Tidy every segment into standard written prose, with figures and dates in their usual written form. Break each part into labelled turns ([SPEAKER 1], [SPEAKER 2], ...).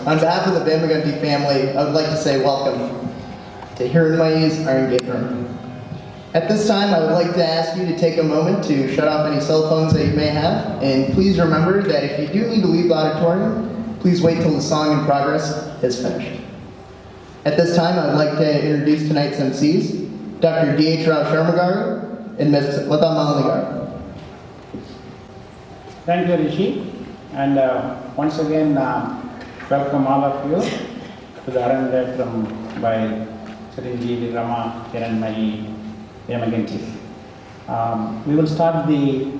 [SPEAKER 1] On behalf of the Bamagunti family, I would like to say welcome to Hiranmayi's Iron Gate Room. At this time, I would like to ask you to take a moment to shut off any cell phones that you may have, and please remember that if you do need to leave the auditorium, please wait till the song in progress is finished. At this time, I would like to introduce tonight's MCs, Dr. D.H. Rao Sharmagaru and Ms. Lata Malanigaru.
[SPEAKER 2] Thank you, Rishi, and once again, welcome all of you to the Arangetram by Chiranjeevi Rama Hiranmayi Bamagunti. We will start the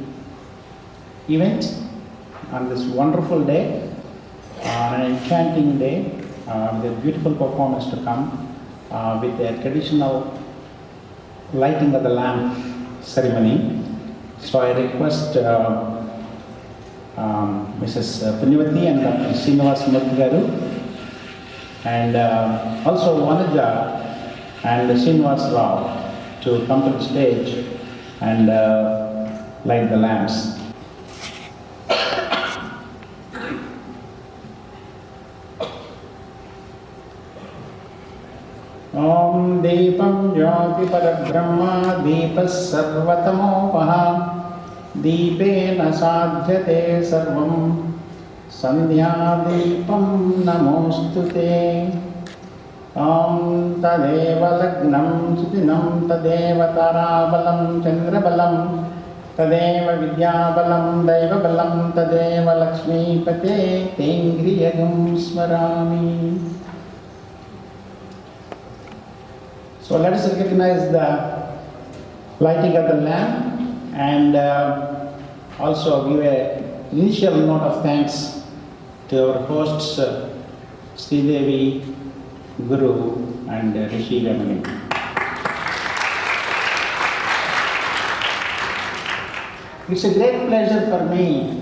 [SPEAKER 2] event on this wonderful day, an enchanting day, with a beautiful performance to come, with a traditional lighting of the lamp ceremony. So I request Mrs. Punyavati and Dr. Srinivas Murthy garu, and also Vanaja and Srinivas Rao to come to the stage and light the lamps. Om Deepam Jyoti Parabrahma Deepas Sarvatamopaha Deepena Sadhyate Sarvam Sandhya Deepam Namostute Om Tadeva Lagnam Sutinam Tadeva Tarabalam Chandrabalam Tadeva Vidyabalam Daivabalam Tadeva Lakshmi Pate Tengriyagam Smarami. So let us recognize the lighting of the lamp and also give an initial note of thanks to our hosts, Sridevi, Guru and Rishi Bamagunti. It's a great pleasure for me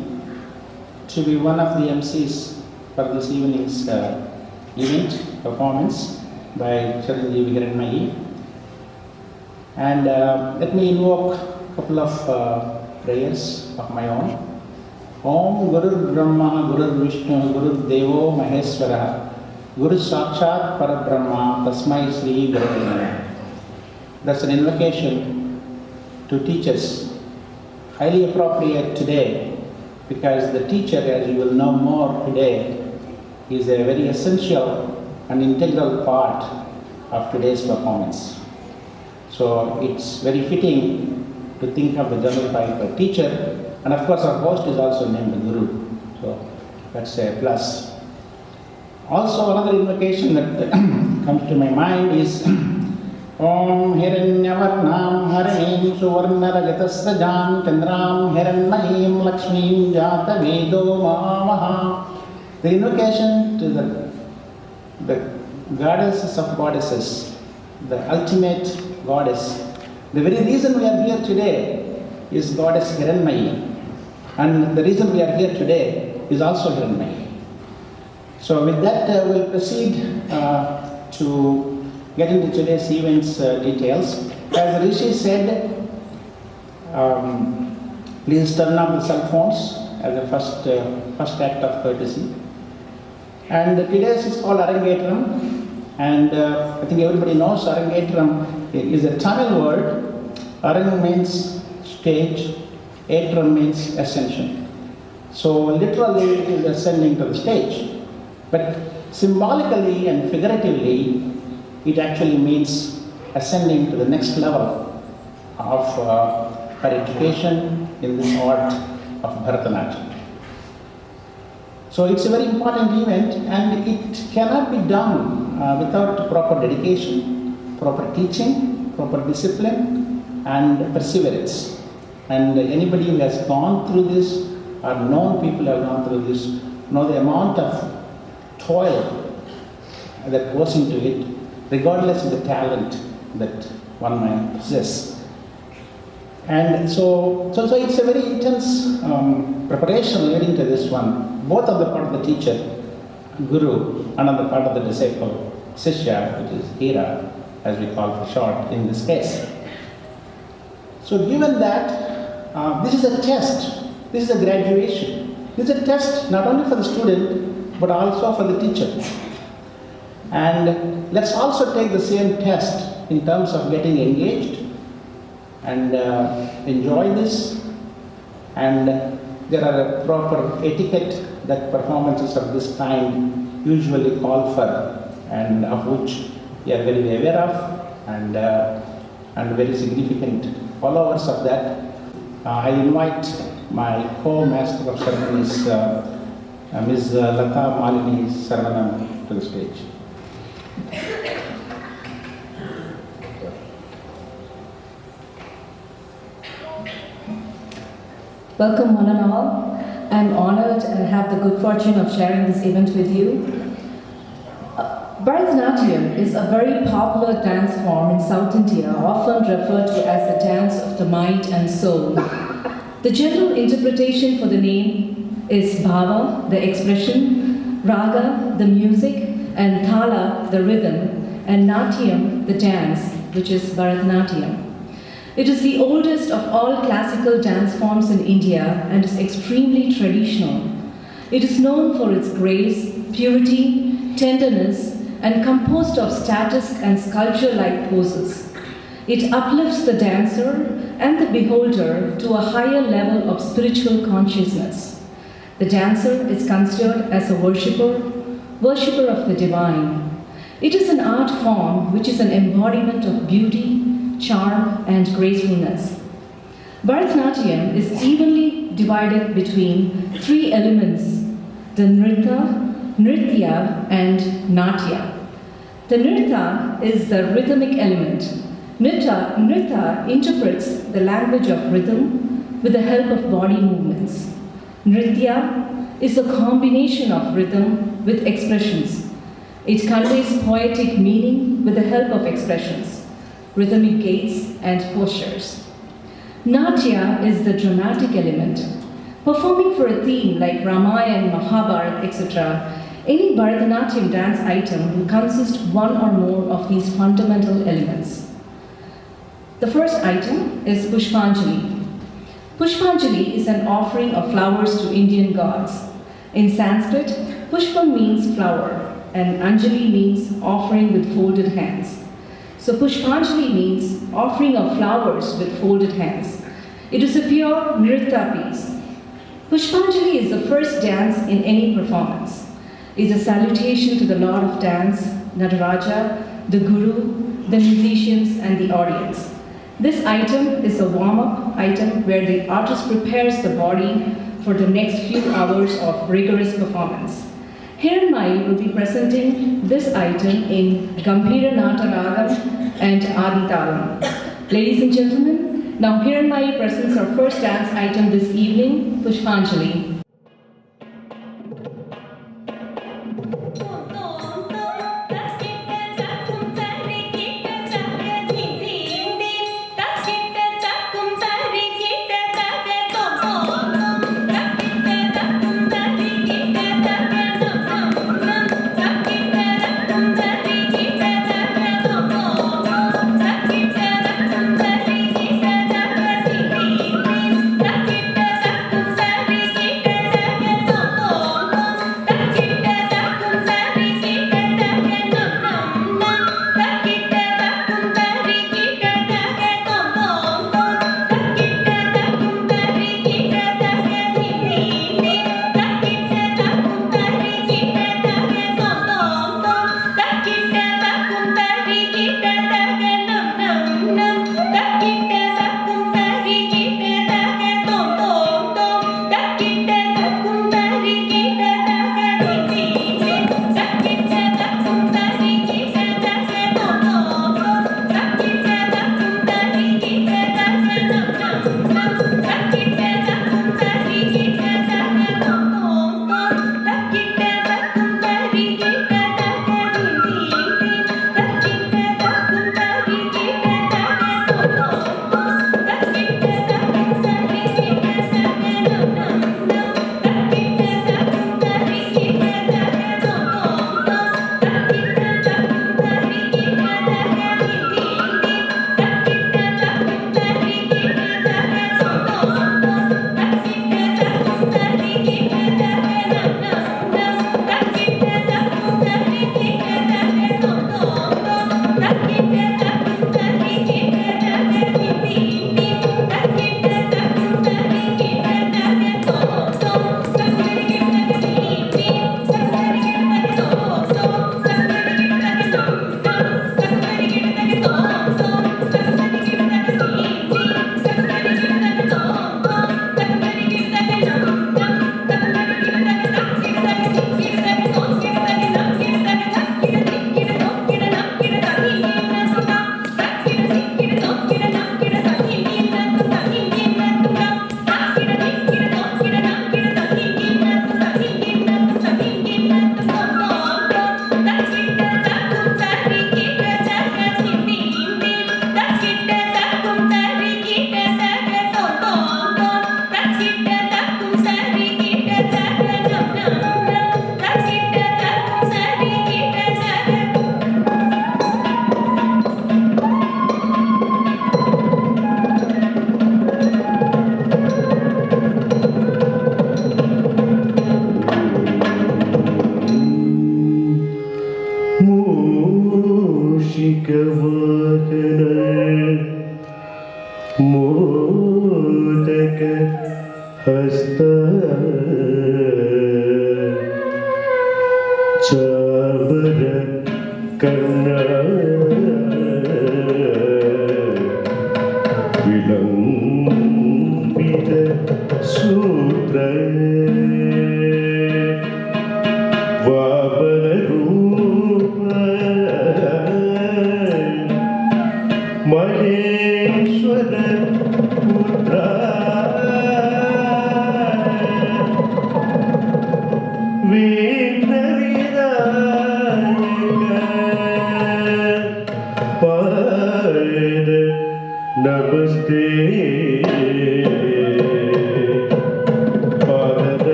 [SPEAKER 2] to be one of the MCs for this evening's event performance by Chiranjeevi Hiranmayi. And let me invoke a couple of prayers of my own. Om Guru Brahma Guru Vishnu Guru Devo Maheswara Guru Sakshat Parabrahma Tasmai Sri Guru Namaha. That's an invocation to teachers, highly appropriate today, because the teacher, as you will know more today, is a very essential and integral part of today's performance. So it's very fitting to think of the general type of teacher, and of course our host is also named the Guru, so that's a plus. Also another invocation that comes to my mind is Om Hiranyavarnam Harinim Suvarnaragatasrajam Chandram Hiranmayim Lakshmim Jata Vedo Mamaha. The invocation to the goddesses of goddesses, the ultimate goddess. The very reason we are here today is Goddess Hiranmayi, and the reason we are here today is also Hiranmayi. So with that, we'll proceed to get into today's event's details. As Rishi said, please turn off the cell phones as a first act of courtesy. And today's is called Arangetram, and I think everybody knows Arangetram is a Tamil word. Arang means stage, Etram means ascension. So literally it is ascending to the stage. But symbolically and figuratively, it actually means ascending to the next level of her education in this art of Bharatanatyam. So it's a very important event, and it cannot be done without proper dedication, proper teaching, proper discipline, and perseverance. And anybody who has gone through this, or known people who have gone through this, know the amount of toil that goes into it, regardless of the talent that one might possess. And so it's a very intense preparation leading to this one, both on the part of the teacher, Guru, and on the part of the disciple, Sishya, which is Hira, as we call for short in this case. So given that, this is a test, this is a graduation. This is a test not only for the student, but also for the teacher. And let's also take the same test in terms of getting engaged and enjoy this. And there are a proper etiquette that performances of this kind usually call for, and of which we are very aware of, and very significant followers of that. I invite my co-master of ceremonies, Ms. Lata Malini Sarvanam, to the stage.
[SPEAKER 3] Welcome one and all. I'm honored and have the good fortune of sharing this event with you. Bharatanatyam is a very popular dance form in South India, often referred to as the dance of the mind and soul. The general interpretation for the name is bhava, the expression, raga, the music, and thala, the rhythm, and natyam, the dance, which is Bharatanatyam. It is the oldest of all classical dance forms in India and is extremely traditional. It is known for its grace, purity, tenderness, and composed of static and sculpture-like poses. It uplifts the dancer and the beholder to a higher level of spiritual consciousness. The dancer is considered as a worshipper of the divine. It is an art form which is an embodiment of beauty, charm, and gracefulness. Bharatanatyam is evenly divided between three elements: the nritya, and natya. The nritya is the rhythmic element. Nritya interprets the language of rhythm with the help of body movements. Nritya is a combination of rhythm with expressions. It conveys poetic meaning with the help of expressions, rhythmic gaits, and postures. Natya is the dramatic element. Performing for a theme like Ramayana, Mahabharata, etc., any Bharatanatyam dance item will consist one or more of these fundamental elements. The first item is Pushpanjali. Pushpanjali is an offering of flowers to Indian gods. In Sanskrit, Pushpa means flower, and Anjali means offering with folded hands. So Pushpanjali means offering of flowers with folded hands. It is a pure nritya piece. Pushpanjali is the first dance in any performance. It is a salutation to the Lord of Dance, Nataraja, the Guru, the musicians, and the audience. This item is a warm-up item where the artist prepares the body for the next few hours of rigorous performance. Hiranmayi will be presenting this item in Gambhira Nata Ragam and Adi Talam. Ladies and gentlemen, now Hiranmayi presents our first dance item this evening, Pushpanjali.
[SPEAKER 4] Thank you.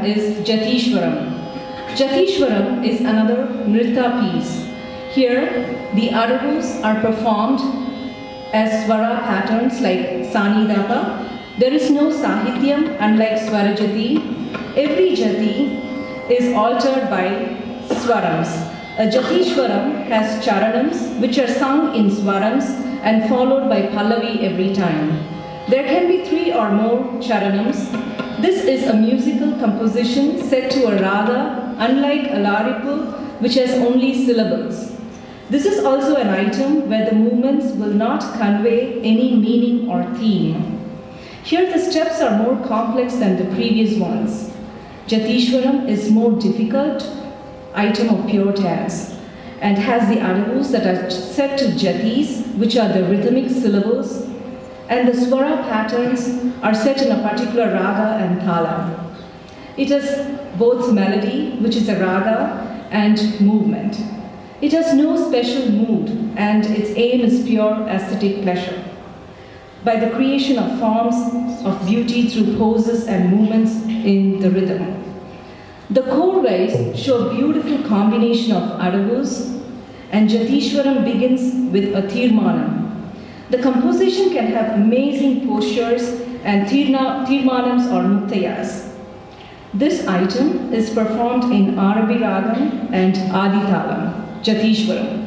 [SPEAKER 3] have is Jatishwaram. Jatishwaram is another Nritta piece. Here, the adavus are performed as swara patterns like Sani Dapa. There is no Sahityam unlike Swarajati. Every Jati is altered by Swarams. A Jatishwaram has charanams which are sung in Swarams and followed by Pallavi every time. There can be 3 or more charanams. This is a musical composition set to a raga, unlike a laripul which has only syllables. This is also an item where the movements will not convey any meaning or theme. Here the steps are more complex than the previous ones. Jatishwaram is more difficult item of pure dance and has the adavus that are set to jatis, which are the rhythmic syllables, and the swara patterns are set in a particular raga and thala. It has both melody, which is a raga, and movement. It has no special mood, and its aim is pure aesthetic pleasure. By the creation of forms of beauty through poses and movements in the rhythm. The chorways show a beautiful combination of adavus, and Jatishwaram begins with a tirmanam. The composition can have amazing postures and tirmanams or muttayas. This item is performed in Arabi Ragam and Aditalam, Jatishwaram.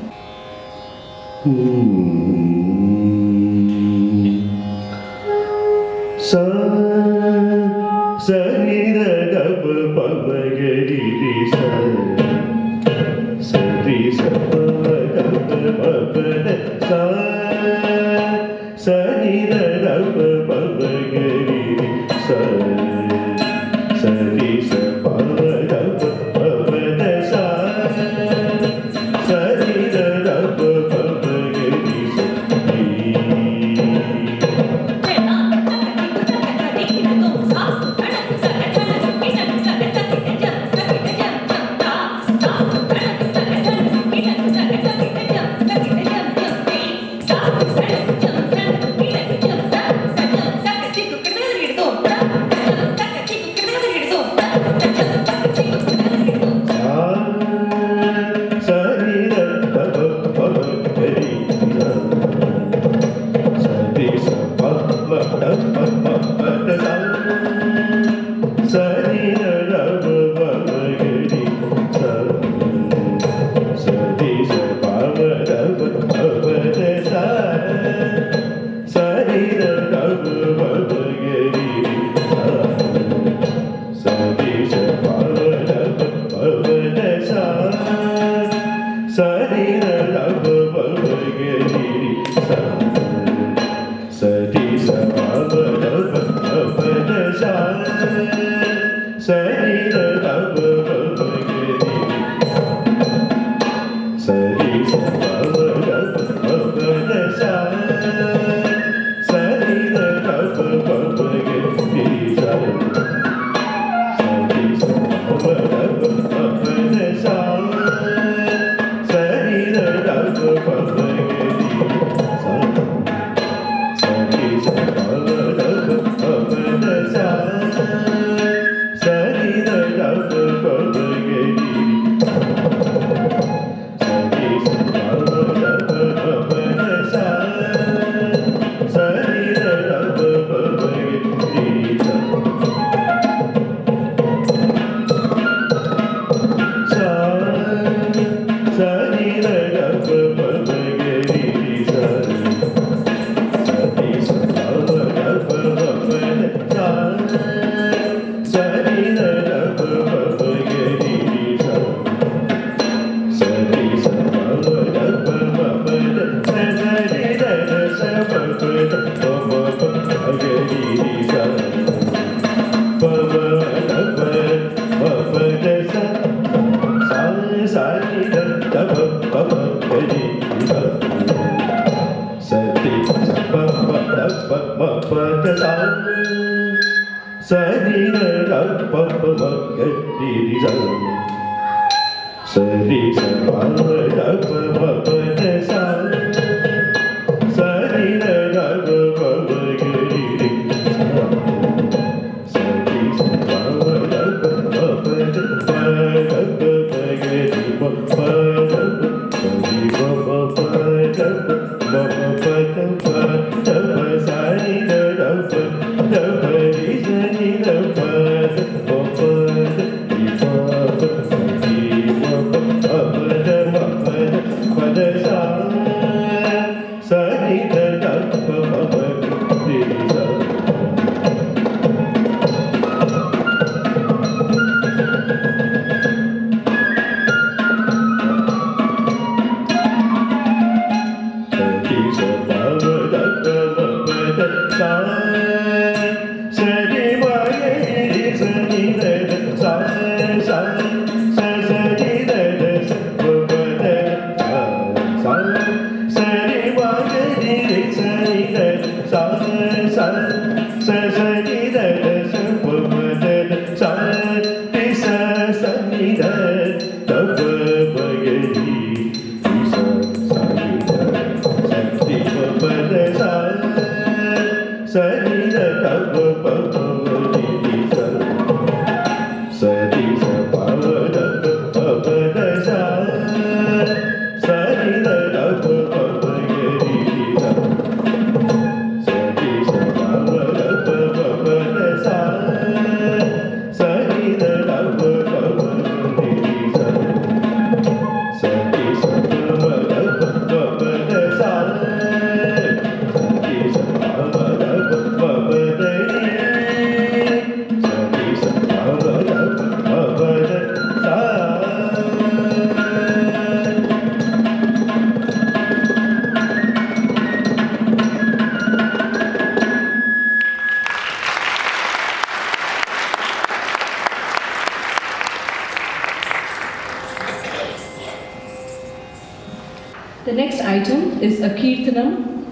[SPEAKER 3] The next item is a Kirtanam.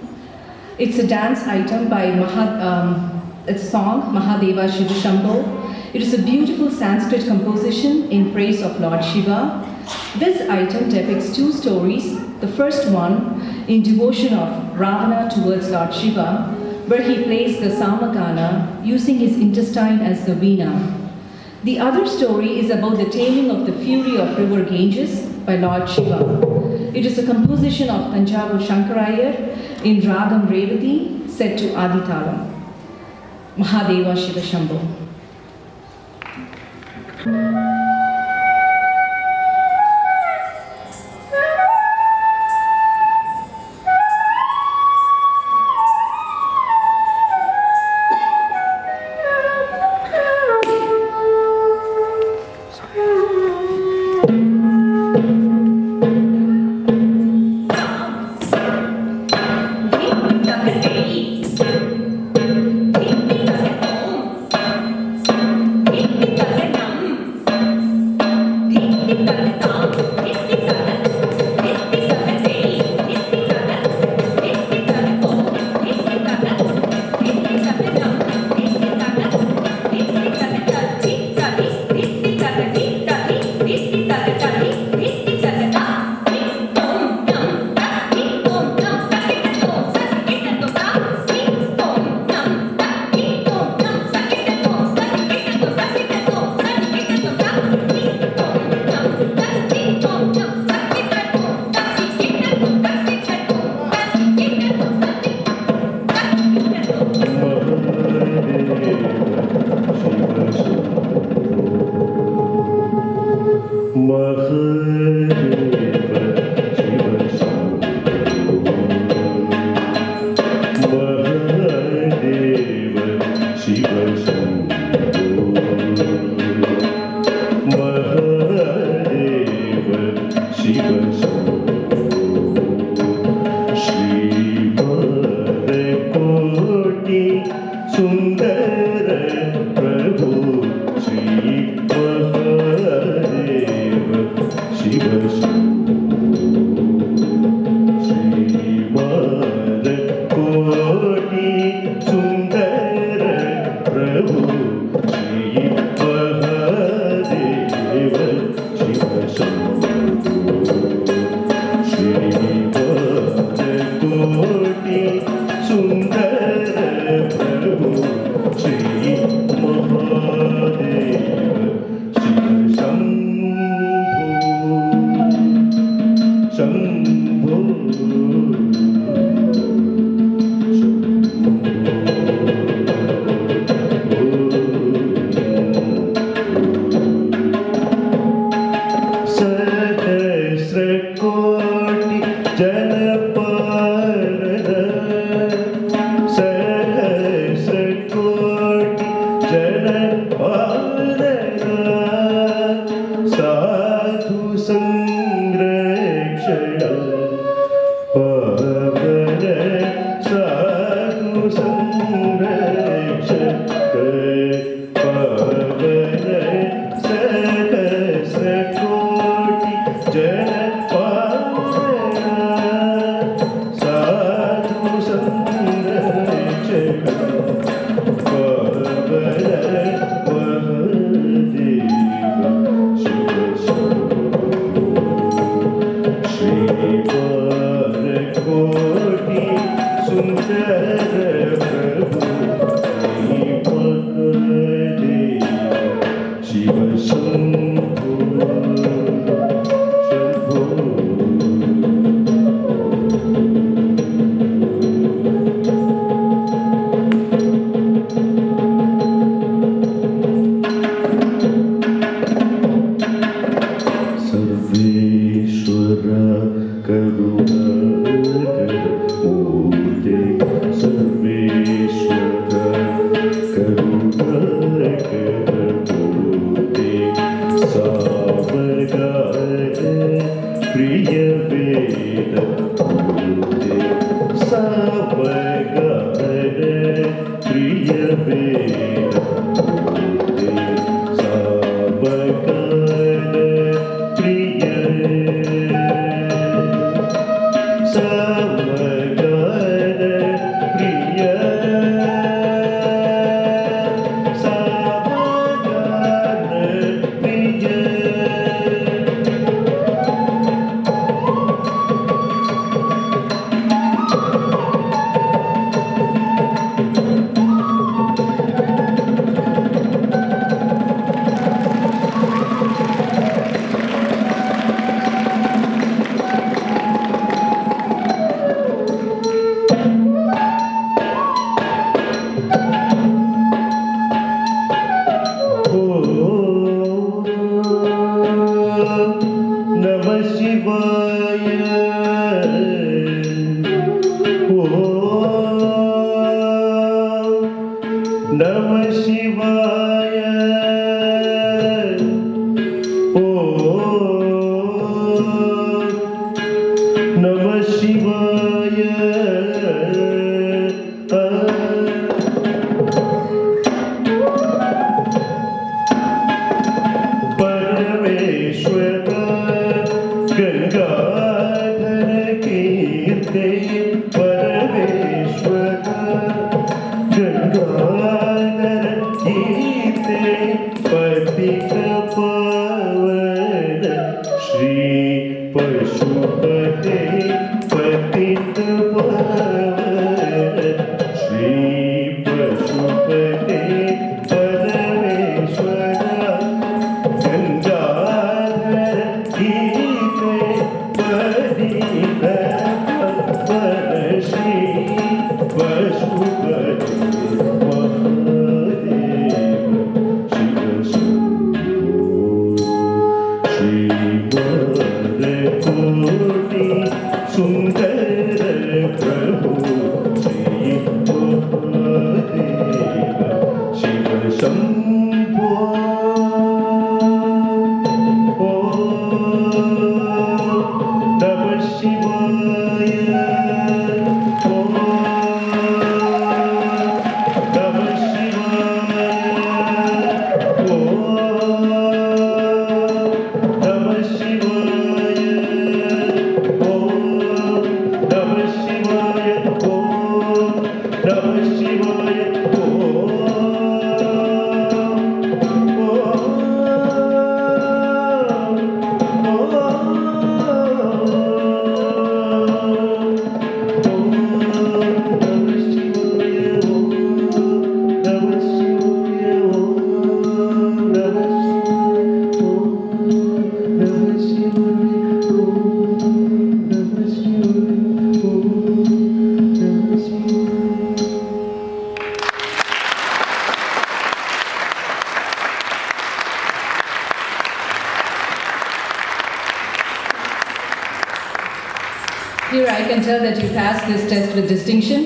[SPEAKER 3] It's a dance item by it's a song, Mahadeva Shiva Shambho. It is a beautiful Sanskrit composition in praise of Lord Shiva. This item depicts two stories. The first one in devotion of Ravana towards Lord Shiva, where he plays the Samagana using his intestine as the veena. The other story is about the taming of the fury of river Ganges by Lord Shiva. It is a composition of Tanjavur Shankarayar in Ragam Revati set to Aditalam. Mahadeva Shiva Shambho. Here I can tell that you passed this test with distinction.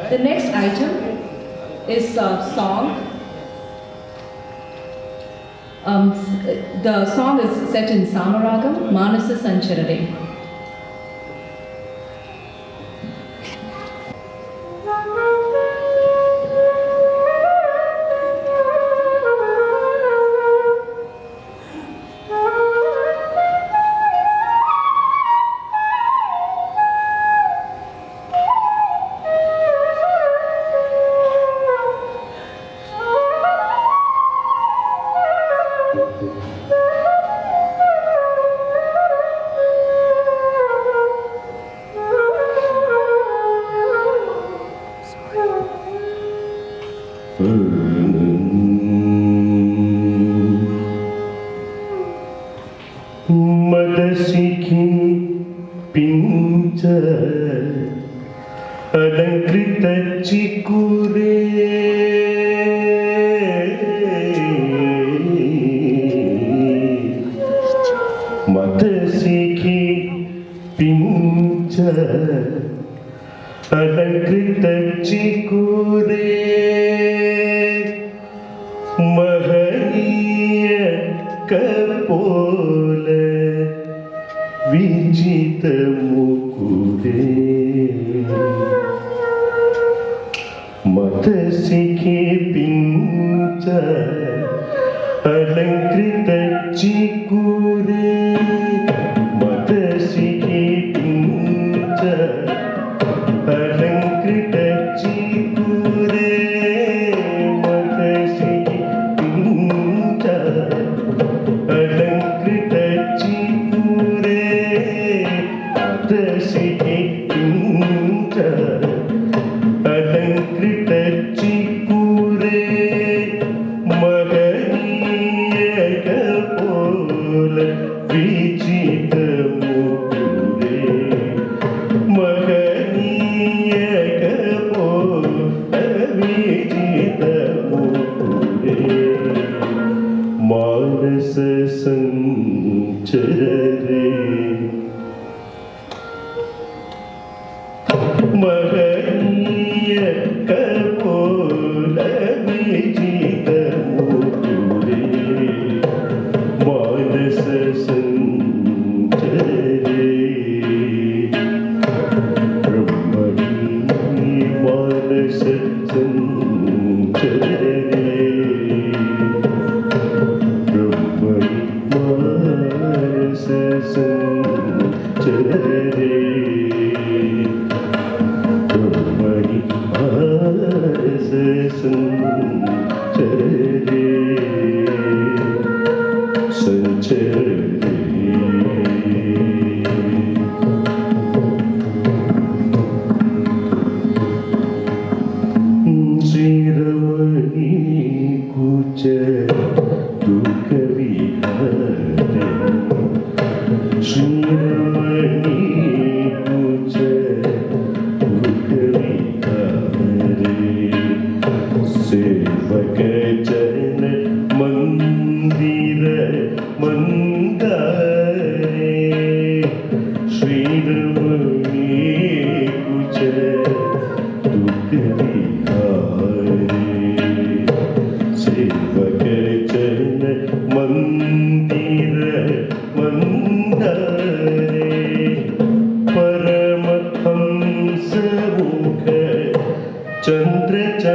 [SPEAKER 3] The next item is a song. The song is set in Samaragam, Manasa Sancharade.
[SPEAKER 4] మదసికి పించ Alankrita చికురే మదసికి పించ Alankrita చికురే మహనీయ కపోల విజిత ముకురే మతసికి పించ అలంకృత చికురే మతసికి పించ అలంకృత చికురే మతసికి పించ అలంకృత చికురే మతసికి పించ అలంకృత చికురే మహనీయ కపోల സുന്ദരരേ ബ്രഹ്മണി മാനസ സുന്ദരരേ സഞ്ചരരേ ശ്രീരമണി കുച ദുഃഖവിഹാരേ ശ്രീരമണി കുച ദുഃഖവിഹാരേ സേവക ജന മന്ദിര മന്ദാരേ ശ്രീരമണി കുച സേവക ജന മന്ദിര മന്ദാരേ പരമഹംസമുഖ ചന്ദ്രചകോരേ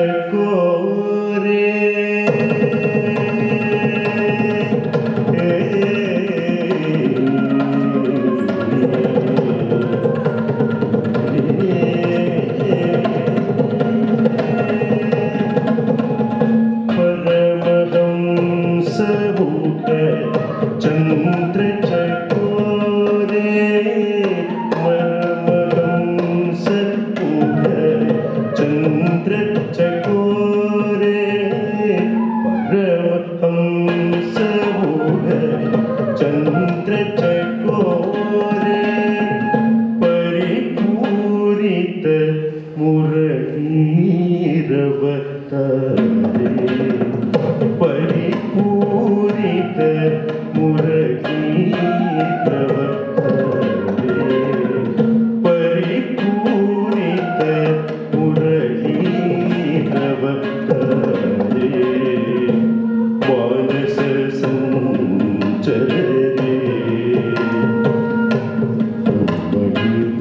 [SPEAKER 4] പരമഹംസമുഖ ചന്ദ്രചകോരേ പരമഹംസമുഖ ചന്ദ്രചകോരേ പരമഹംസമുഖ ചന്ദ്രചകോരേ പരിപൂരിത മുരളീരവതാരേ പരിപൂരിത മുരളീരവതാരേ പരിപൂരിത മുരളീരവതാരേ മാനസ സഞ്ചരരേ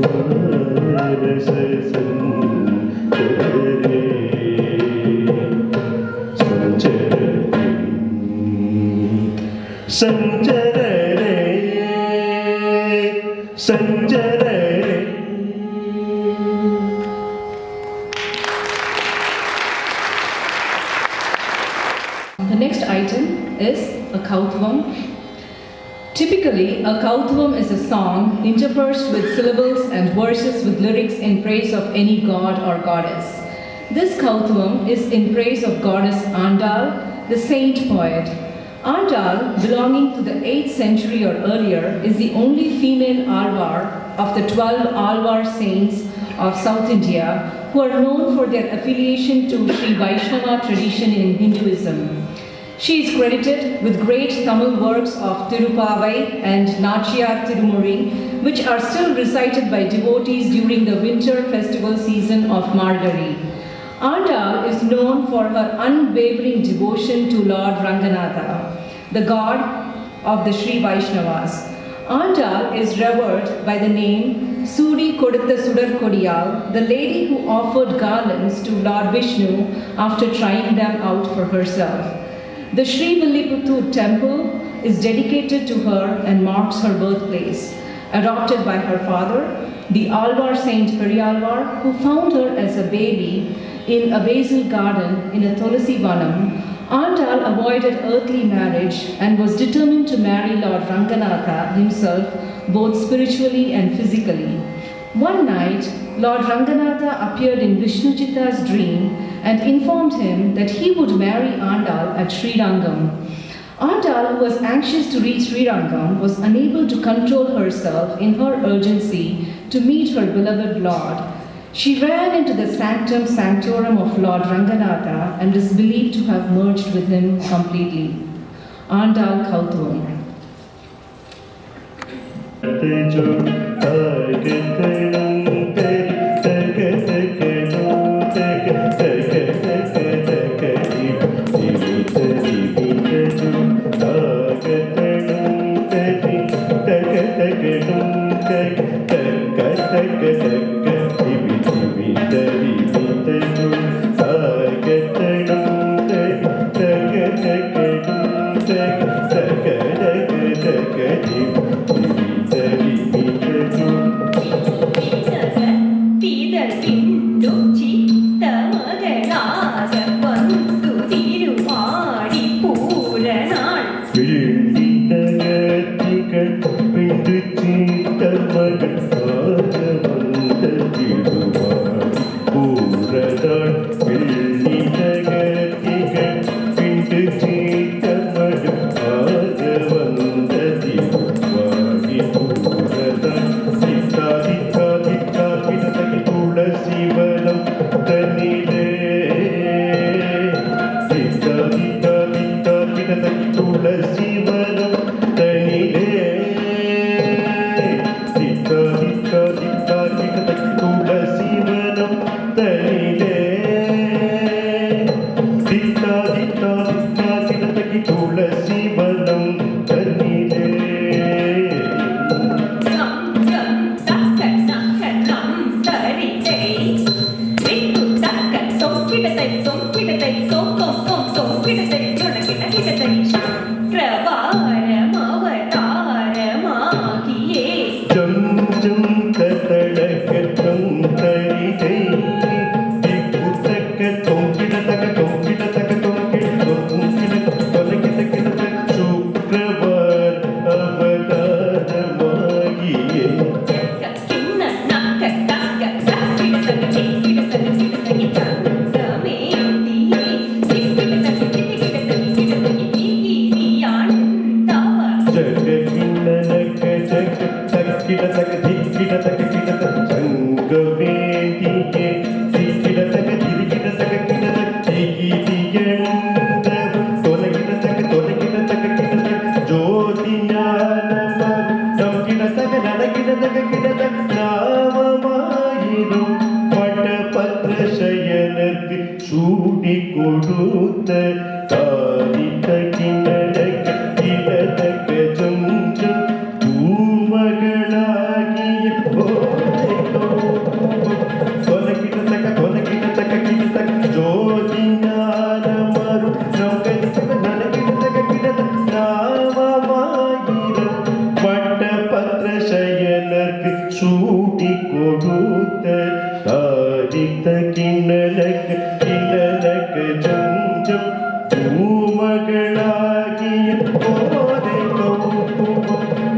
[SPEAKER 4] മാനസ സഞ്ചരരേ സഞ്ചരരേ സഞ്ചരരേ.
[SPEAKER 3] The next item is a kautvam. Typically, a kautvam is a song interspersed with syllables and verses with lyrics in praise of any god or goddess. This kautvam is in praise of goddess Andal, the saint poet. Andal, belonging to the 8th century or earlier, is the only female Alvar of the 12 Alvar saints of South India who are known for their affiliation to Sri Vaishnava tradition in Hinduism. She is credited with great Tamil works of Tirupavai and Nachiyar Tirumuri, which are still recited by devotees during the winter festival season of Margari. Andal is known for her unwavering devotion to Lord Ranganatha, the god of the Sri Vaishnavas. Andal is revered by the name Sudi Kodutha Sudar Kodiyal, the lady who offered garlands to Lord Vishnu after trying them out for herself. The Sri Villiputtur temple is dedicated to her and marks her birthplace. Adopted by her father, the Alvar Saint Periyalvar, who found her as a baby in a basil garden in a Tulasi Vanam, Andal avoided earthly marriage and was determined to marry Lord Ranganatha himself, both spiritually and physically. One night, Lord Ranganatha appeared in Vishnuchita's dream and informed him that he would marry Andal at Srirangam. Andal, who was anxious to reach Srirangam, was unable to control herself in her urgency to meet her beloved Lord. She ran into the sanctum sanctorum of Lord Ranganatha and is believed to have merged with him completely. Andal Kautvam.
[SPEAKER 4] तेजो तागतनं तग तग तगनो तग तग तग तगदि दिवि तदिवि तेजो तागतनं तदि तग तगनं तग तग तग तग दिवि दिवि तदिवि तेजो तागतनं तग तग तगनं तग तग तग तग दिवि Jum jum tatalaka tum tari jai. Dikutaka tonkida taka tonkida taka tonkida tonkida tolakida kida taka Shukrawar avadharamagiye. Kita taka kita taka kita taka sangaventiye kita taka kita taka kita taka tigiyanda tola kita taka kita taka jyotinyanama nam kita taka kita taka navamayidum patapatra shayanarku shudi kodutha tarita kinalaka kita taka jum jum Shooty kodutha tarita kinalak jum jum umagalagiya ode kautu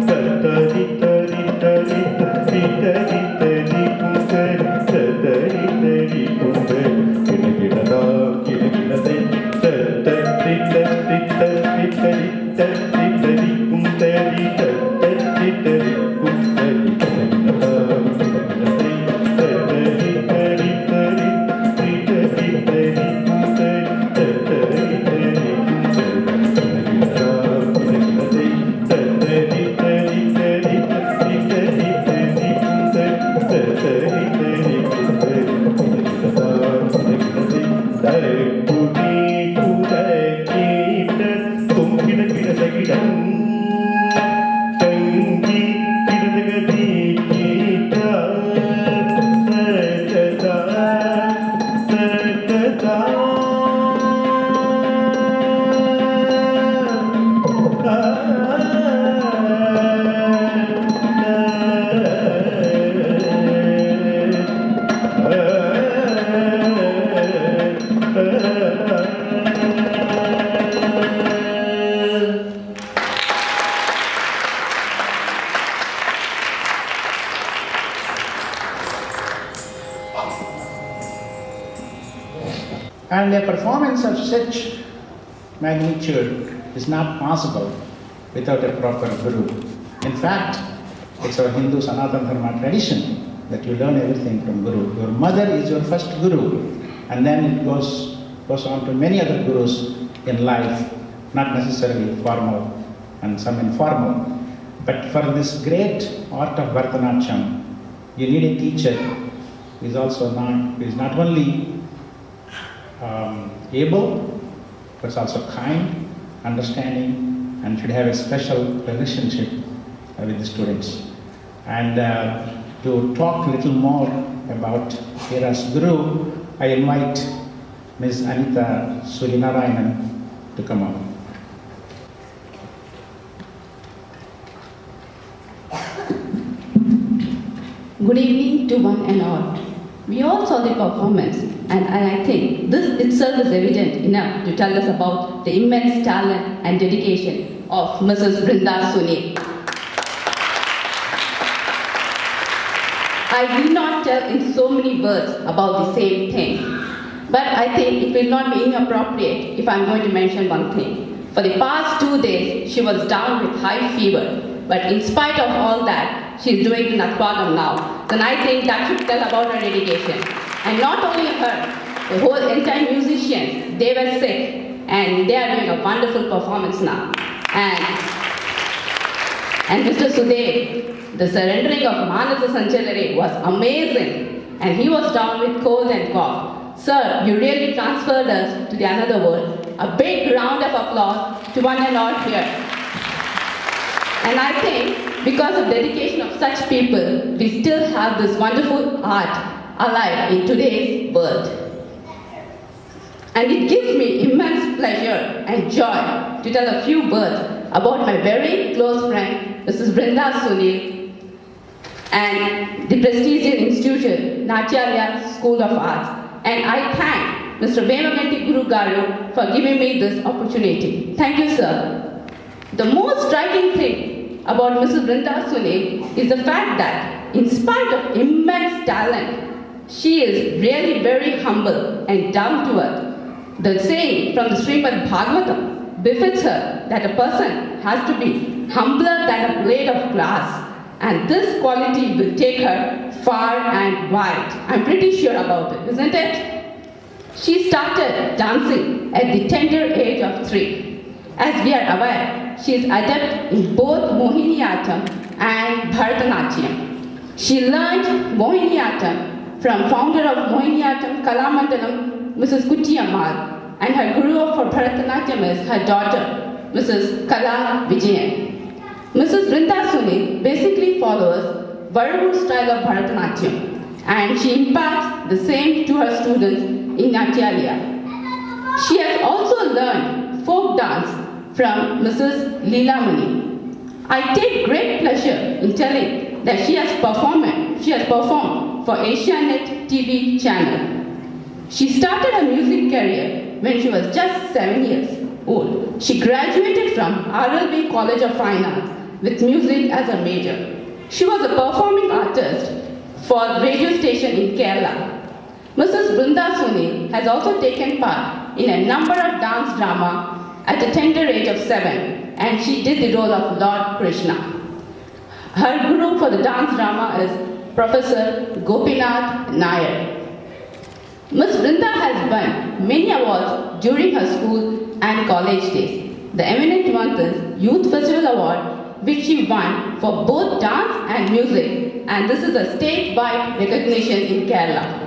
[SPEAKER 4] tatari tari tari tari tari tari kunkar tatari tari kunkar kinagida kinagida tatari tari tari tari tari tari kunkari tatari tari kunkari
[SPEAKER 2] And a performance of such magnitude is not possible without a proper guru. In fact, it's our Hindu Sanatana Dharma tradition that you learn everything from guru. Your mother is your first guru, and then it goes on to many other gurus in life, not necessarily formal and some informal. But for this great art of Bharatanatyam, you need a teacher who is not only able, but is also kind, understanding, and should have a special relationship with the students. And to talk a little more about Hira's guru, I invite Ms. Anita Surinarayanan to come up.
[SPEAKER 5] Good evening to one and all. We all saw the performance, and I think this itself is evident enough to tell us about the immense talent and dedication of Mrs. Brinda Sunil. I will not tell in so many words about the same thing, but I think it will not be inappropriate if I'm going to mention one thing. For the past 2 days, she was down with high fever, but in spite of all that, she's doing Natwagam now. Then I think that should tell about her dedication. And not only her, the whole entire musicians, they were sick, and they are doing a wonderful performance now. And Mr. Sudev, the surrendering of Manasa Sanchalare was amazing, and he was down with cold and cough. Sir, you really transferred us to the another world. A big round of applause to one and all here. And I think because of dedication of such people, we still have this wonderful art alive in today's world. And it gives me immense pleasure and joy to tell a few words about my very close friend, Mrs. Brinda Sunil, and the prestigious institution, Natyalaya School of Arts. And I thank Mr. Venuganti Guru Garu for giving me this opportunity. Thank you, sir. The most striking thing about Mrs. Brinda Sunil is the fact that, in spite of immense talent, she is really very humble and down to earth. The saying from the Srimad Bhagavatam befits her that a person has to be humbler than a blade of glass, and this quality will take her far and wide. I'm pretty sure about it, isn't it? She started dancing at the tender age of 3. As we are aware, she is adept in both Mohiniyattam and Bharatanatyam. She learned Mohiniyattam from founder of Mohiniyattam Kalamandalam, Mrs. Kutti Ammal, and her guru for Bharatanatyam is her daughter, Mrs. Kala Vijayan. Mrs. Brinda Sunil basically follows Varavu style of Bharatanatyam, and she imparts the same to her students in Natyalaya. She has also learned folk dance from Mrs. Leela Mani. I take great pleasure in telling that she has performed for Asianet TV channel. She started her music career when she was just 7 years old. She graduated from RLB College of Fine Arts with music as a major. She was a performing artist for radio station in Kerala. Mrs. Brinda Sunil has also taken part in a number of dance drama at a tender age of 7, and she did the role of Lord Krishna. Her guru for the dance drama is Professor Gopinath Nair. Ms. Brinda has won many awards during her school and college days. The eminent one is Youth Festival Award, which she won for both dance and music, and this is a state-wide recognition in Kerala.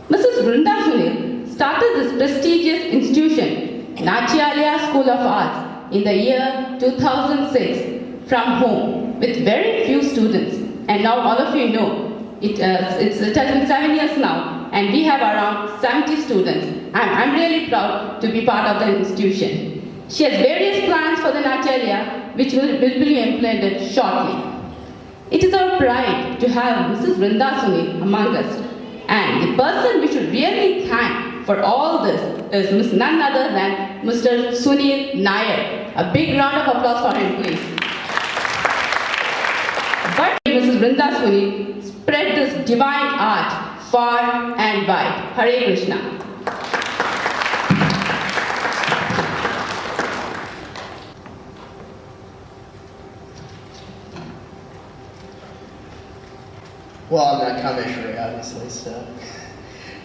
[SPEAKER 5] Mrs. Brinda Sunil started this prestigious institution, Natyalaya School of Arts, in the year 2006 from home with very few students. And now all of you know, it has been 7 years now, and we have around 70 students. And I'm really proud to be part of the institution. She has various plans for the Natyalaya, which will be implemented shortly. It is our pride to have Mrs. Brinda Sunil among us. And the person we should really thank for all this is none other than Mr. Sunil Nair. A big round of applause for him, please. But Mrs. Brinda Sunil spread this divine art far and wide. Hare Krishna.
[SPEAKER 1] Well, I'm not Kameshwari, obviously, so.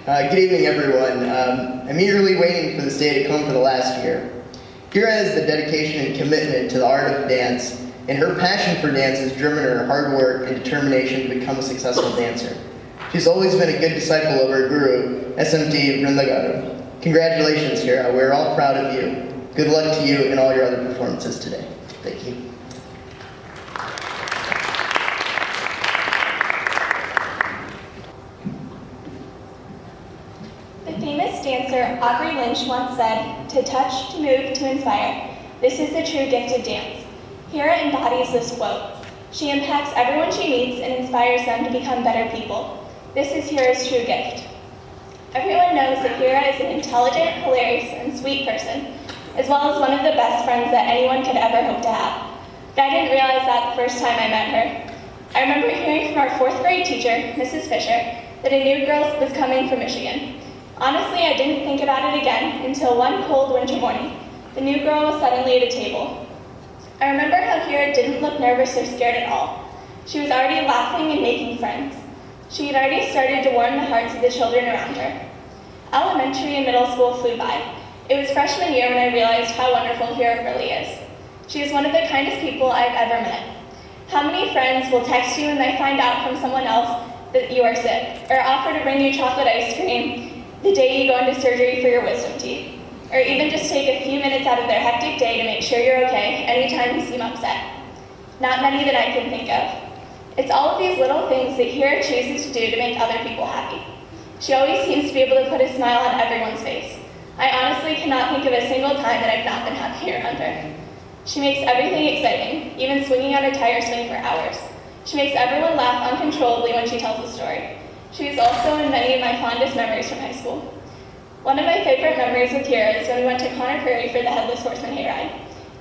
[SPEAKER 1] Good evening, everyone. I'm eagerly waiting for this day to come for the last year. Kira has the dedication and commitment to the art of dance, and her passion for dance has driven her hard work and determination to become a successful dancer. She's always been a good disciple of her guru, SMT Vrindagaru. Congratulations, Kira. We're all proud of you. Good luck to you in all your other performances today. Thank you.
[SPEAKER 6] The famous dancer Aubrey Lynch once said, "To touch, to move, to inspire. This is the true gift of dance." Hira embodies this quote. She impacts everyone she meets and inspires them to become better people. This is Hira's true gift. Everyone knows that Hira is an intelligent, hilarious, and sweet person, as well as one of the best friends that anyone could ever hope to have. But I didn't realize that the first time I met her. I remember hearing from our 4th grade teacher, Mrs. Fisher, that a new girl was coming from Michigan. Honestly, I didn't think about it again until one cold winter morning. The new girl was suddenly at a table. I remember how Hira didn't look nervous or scared at all. She was already laughing and making friends. She had already started to warm the hearts of the children around her. Elementary and middle school flew by. It was freshman year when I realized how wonderful Hira really is. She is one of the kindest people I've ever met. How many friends will text you when they find out from someone else that you are sick, or offer to bring you chocolate ice cream the day you go into surgery for your wisdom teeth, or even just take a few minutes out of their hectic day to make sure you're okay anytime you seem upset? Not many that I can think of. It's all of these little things that Hira chooses to do to make other people happy. She always seems to be able to put a smile on everyone's face. I honestly cannot think of a single time that I've not been happy around her. She makes everything exciting, even swinging on a tire swing for hours. She makes everyone laugh uncontrollably when she tells a story. She is also in many of my fondest memories from high school. One of my favorite memories with Kira is when we went to Connor Prairie for the Headless Horseman hayride.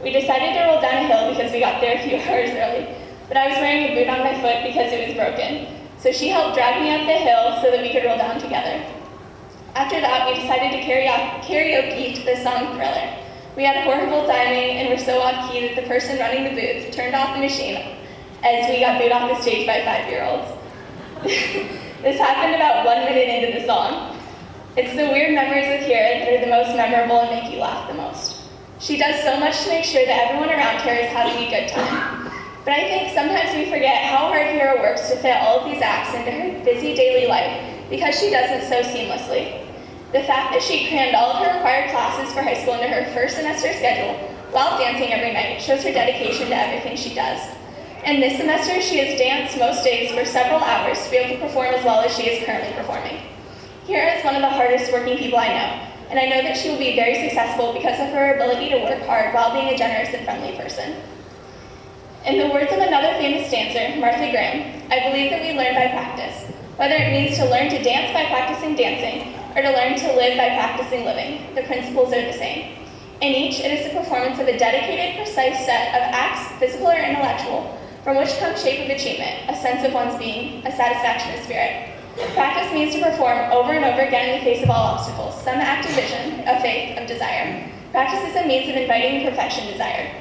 [SPEAKER 6] We decided to roll down a hill because we got there a few hours early, but I was wearing a boot on my foot because it was broken. So she helped drag me up the hill so that we could roll down together. After that, we decided to karaoke to the song Thriller. We had horrible timing and were so off-key that the person running the booth turned off the machine as we got booed off the stage by 5-year-olds. This happened about 1 minute into the song. It's the weird memories with Kira that are the most memorable and make you laugh the most. She does so much to make sure that everyone around her is having a good time. But I think sometimes we forget how hard Kira works to fit all of these acts into her busy daily life because she does it so seamlessly. The fact that she crammed all of her required classes for high school into her first semester schedule while dancing every night shows her dedication to everything she does. And this semester, she has danced most days for several hours to be able to perform as well as she is currently performing. Kira is one of the hardest working people I know, and I know that she will be very successful because of her ability to work hard while being a generous and friendly person. In the words of another famous dancer, Martha Graham, I believe that we learn by practice, whether it means to learn to dance by practicing dancing or to learn to live by practicing living. The principles are the same. In each, it is the performance of a dedicated, precise set of acts, physical or intellectual, from which comes shape of achievement, a sense of one's being, a satisfaction of spirit. Practice means to perform over and over again in the face of all obstacles, some act of vision, of faith, of desire. Practice is a means of inviting perfection desired.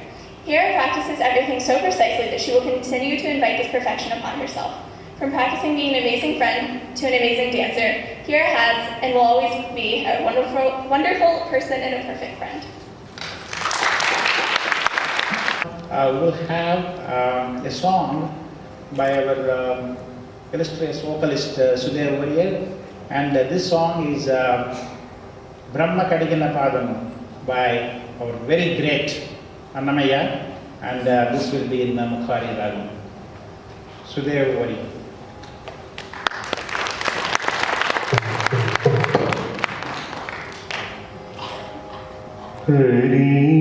[SPEAKER 6] Kira practices everything so precisely that she will continue to invite this perfection upon herself. From practicing being an amazing friend to an amazing dancer, Kira has and will always be a wonderful, wonderful person and a perfect friend.
[SPEAKER 2] We'll have a song by our illustrious vocalist Sudhir Warrier, and this song is Brahma Kadigana Padam by our very great Hiranmayi, and this will be in Mukhari Ragam. Sudhir Warrier.
[SPEAKER 4] Bali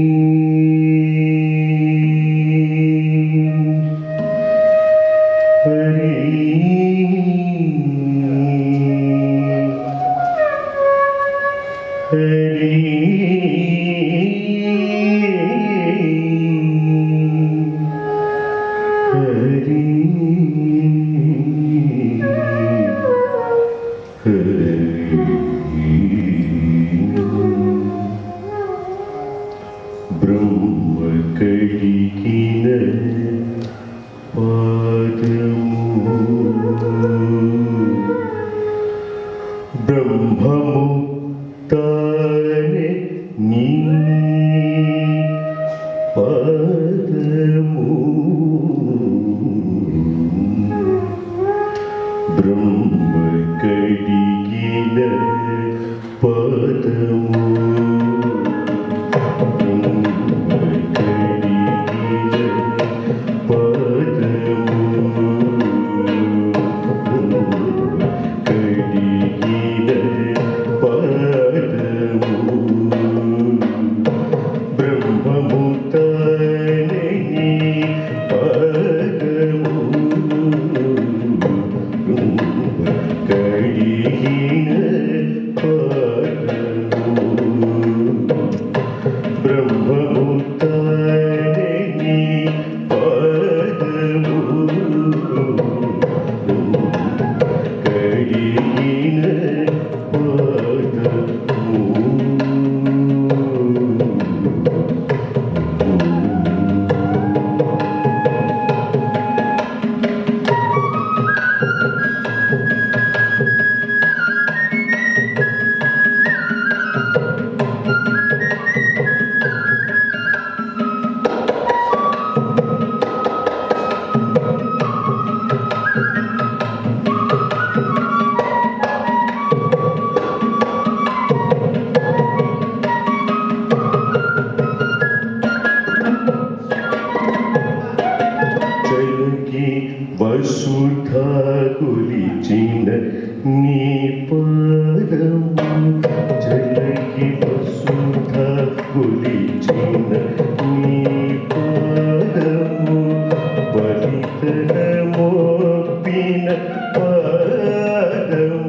[SPEAKER 4] పాదము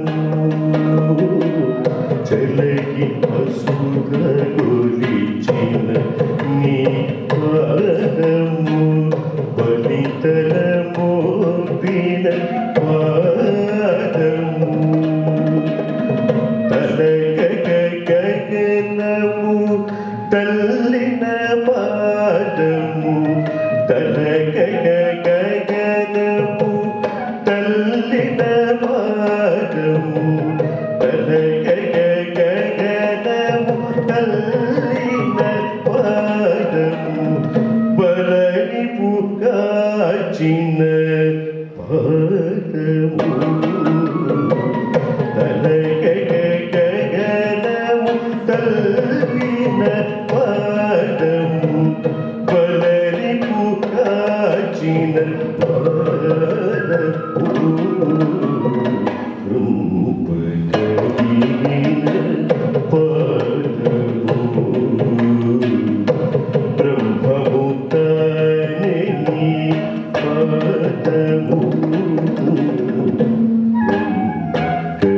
[SPEAKER 4] చలకి అసుధ గొలిచిన నీ పాదము బలితల మోపిన పాదము తలగగ గగనము తల్లిన పాదము తలగగ గగనము తల్లిన పాదము తలగగ గగనము తల్లిన పాదము బలని పుకాచిన పాదము తలగగ గగనము తల్లిన పాదము బలని పుకాచిన పాదము రూపకలిగిన పాదము బ్రహ్మముతానే నీ పాదము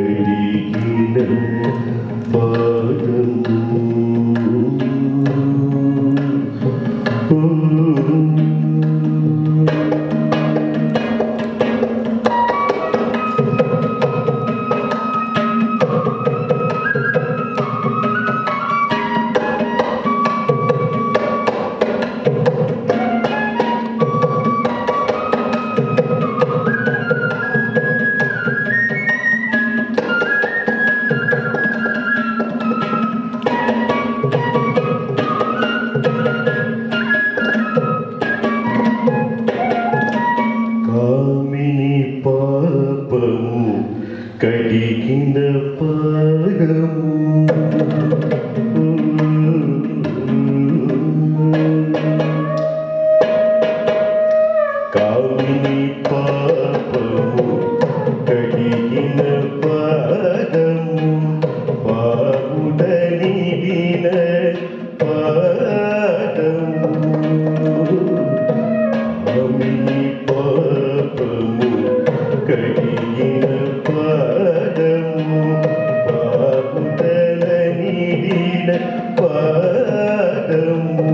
[SPEAKER 4] కడిగిన పాదము కామిని పాపము కడిగిన పాదము కామిని పాపము కడిగిన పాదము పావుడనిడిన పాదము కామిని పాపము కడిగిన పాదము పావుడనిడిన పాదము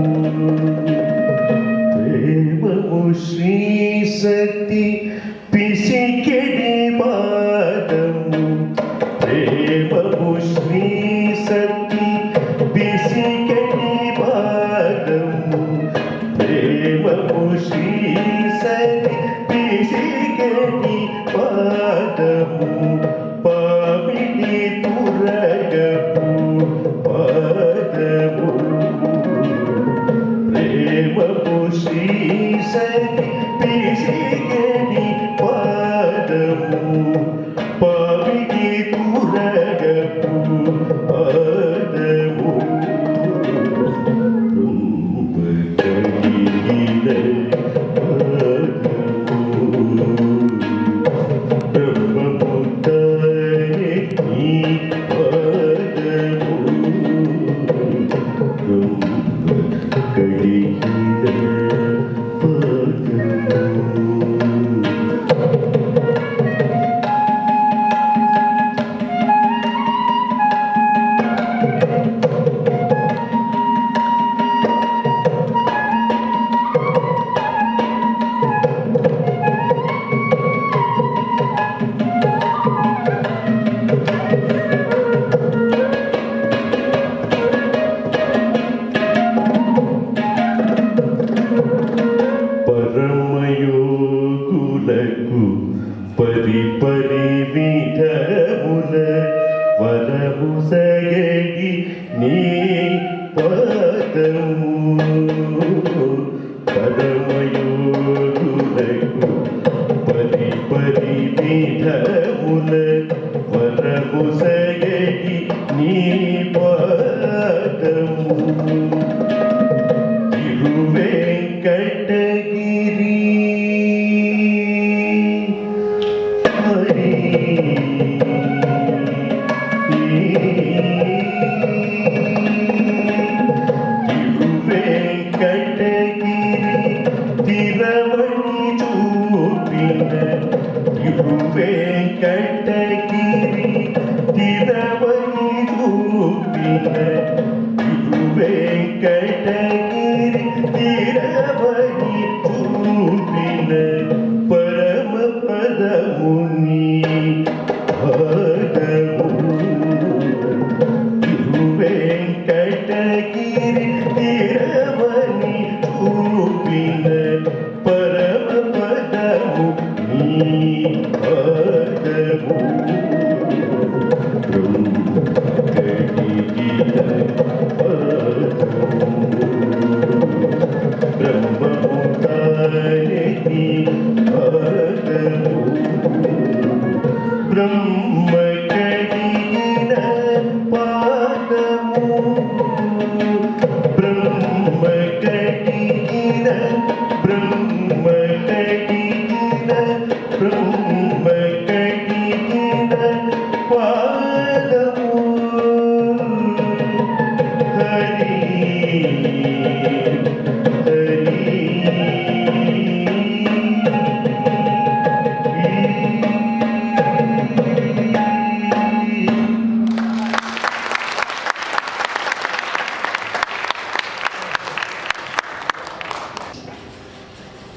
[SPEAKER 4] ప్రేమము శ్రీ సతి పిసికెడి పాదము ప్రేమము శ్రీ సతి పిసికెడి పాదము ప్రేమము శ్రీ సతి పిసికెడి పాదము పామిడి తురగపు పాదము ప్రేమపు శ్రీ సతి పిసికెడి పాదము పామిడి తురగపు పాదము రూపకలిగిన పాదము బ్రహ్మముతానే నీ పాదము రూపకలిగిన పాదము పరమయోగులకు పరిపరి విధముల వరము సగడి నీ పాదము పరమయోగులకు పరిపరి విధముల వరము సగడి నీ పాదము తిరువెంకటగిరి హరి తిరువెంకటగిరి తిరవణి చూపిన ವೆಂಕಟಗಿರಿ ತಿರವನಿ ರೂಪಿನ ವೆಂಕಟಗಿರಿ ತಿರವನಿ ರೂಪಿನ ಪರಮ ಪದ ಮುನಿ ಭಗವು ವೆಂಕಟಗಿರಿ ತಿರವನಿ ರೂಪಿನ ಪರಮ ಪದ ಮುನಿ ಭಗವು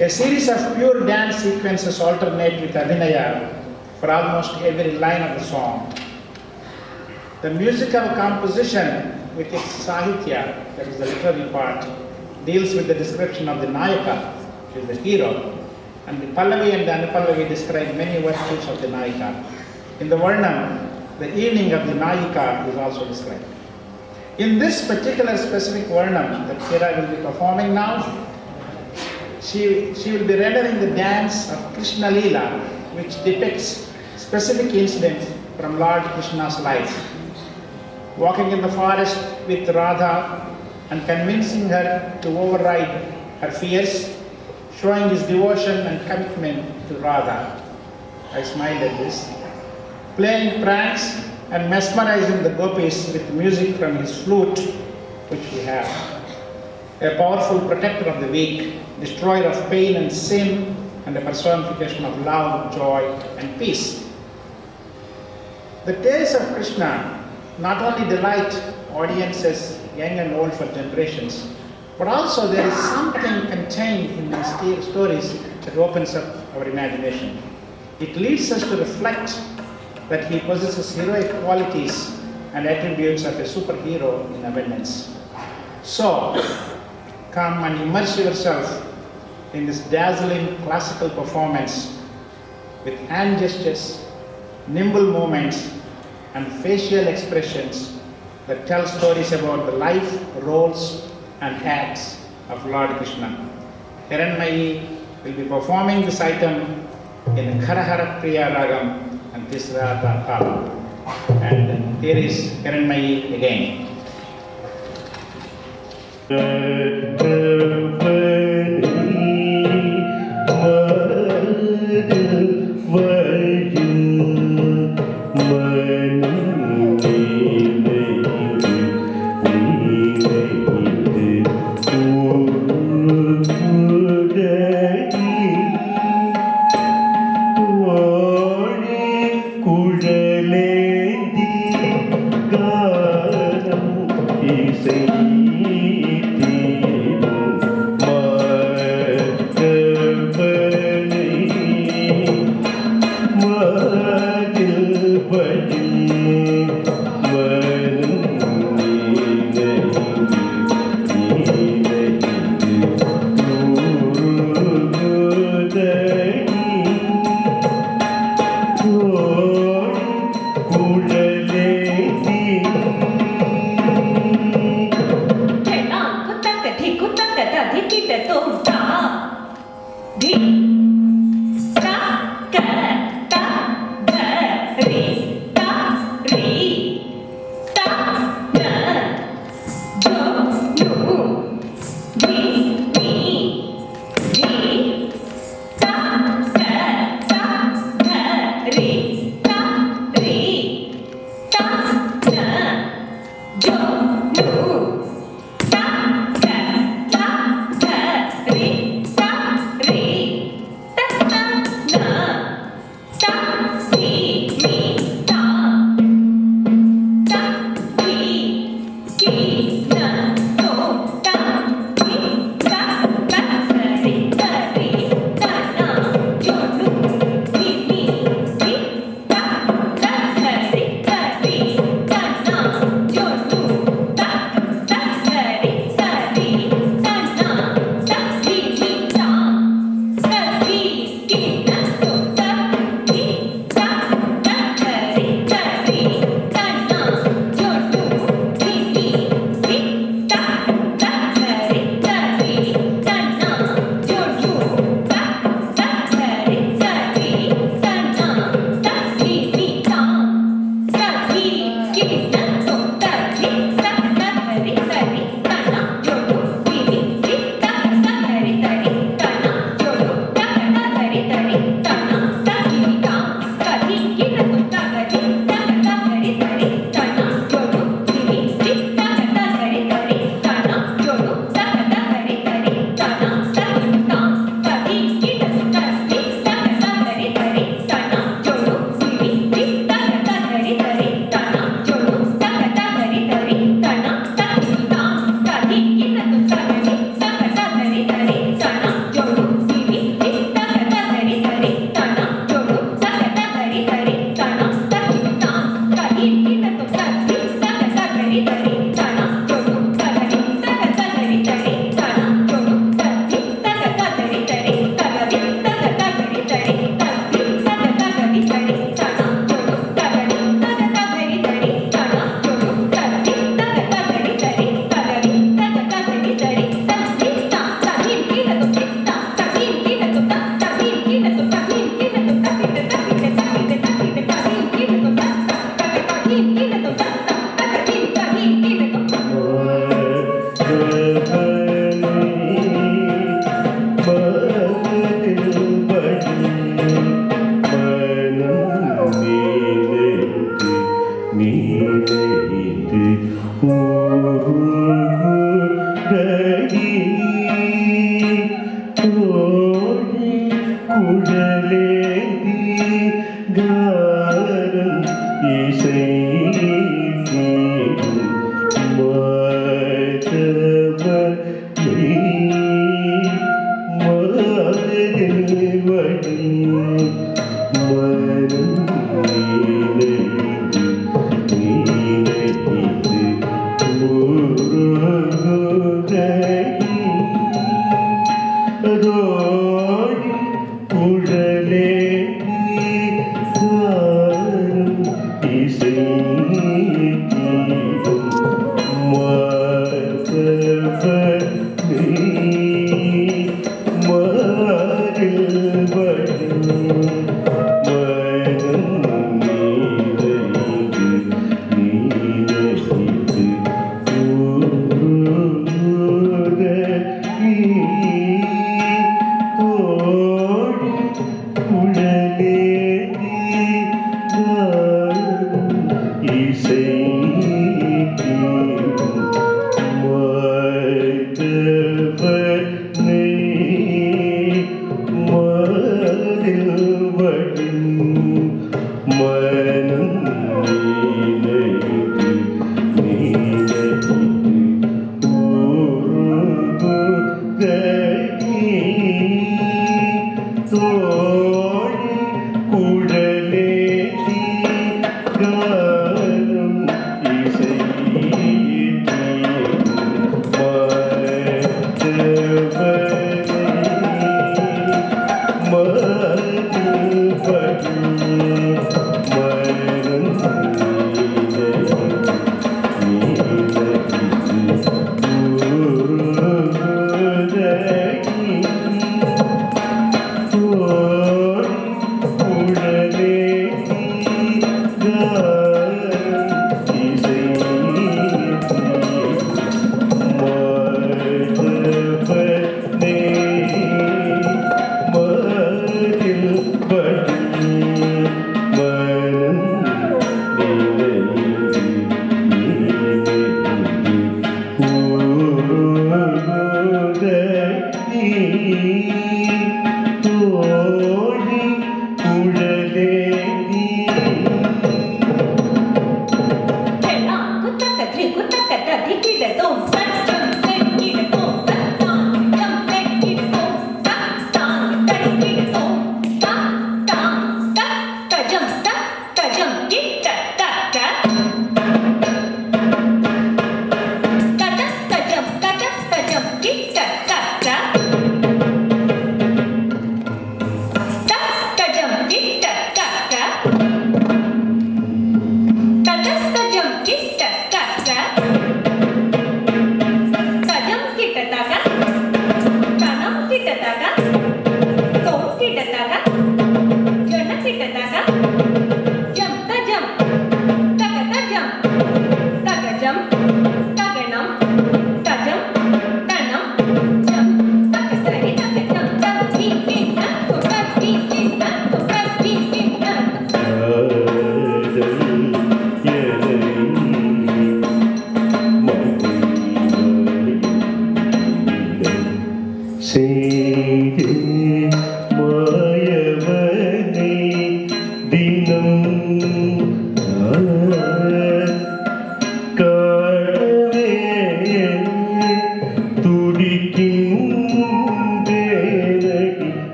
[SPEAKER 2] A series of pure dance sequences alternate with Abhinaya for almost every line of the song. The musical composition with its Sahitya, that is the literary part, deals with the description of the Nayaka, which is the hero, and the Pallavi and the Anupallavi describe many virtues of the Nayaka. In the Varnam, the evening of the Nayika is also described. In this particular specific Varnam that Hira will be performing now, she will be rendering the dance of Krishna Leela, which depicts specific incidents from Lord Krishna's life. Walking in the forest with Radha and convincing her to override her fears, showing his devotion and commitment to Radha. I smiled at this. Playing pranks and mesmerizing the gopis with music from his flute, which we have. A powerful protector of the weak, destroyer of pain and sin, and a personification of love, joy, and peace. The tales of Krishna not only delight audiences, young and old for generations, but also there is something contained in these stories that opens up our imagination. It leads us to reflect that he possesses heroic qualities and attributes of a superhero in abundance. So, come and immerse yourself in this dazzling classical performance with hand gestures, nimble movements, and facial expressions that tell stories about the life, roles, and acts of Lord Krishna. Hiranmayi will be performing this item in Kharahara Priya Ragam and Tisra Tala. And here is Hiranmayi again.
[SPEAKER 4] Say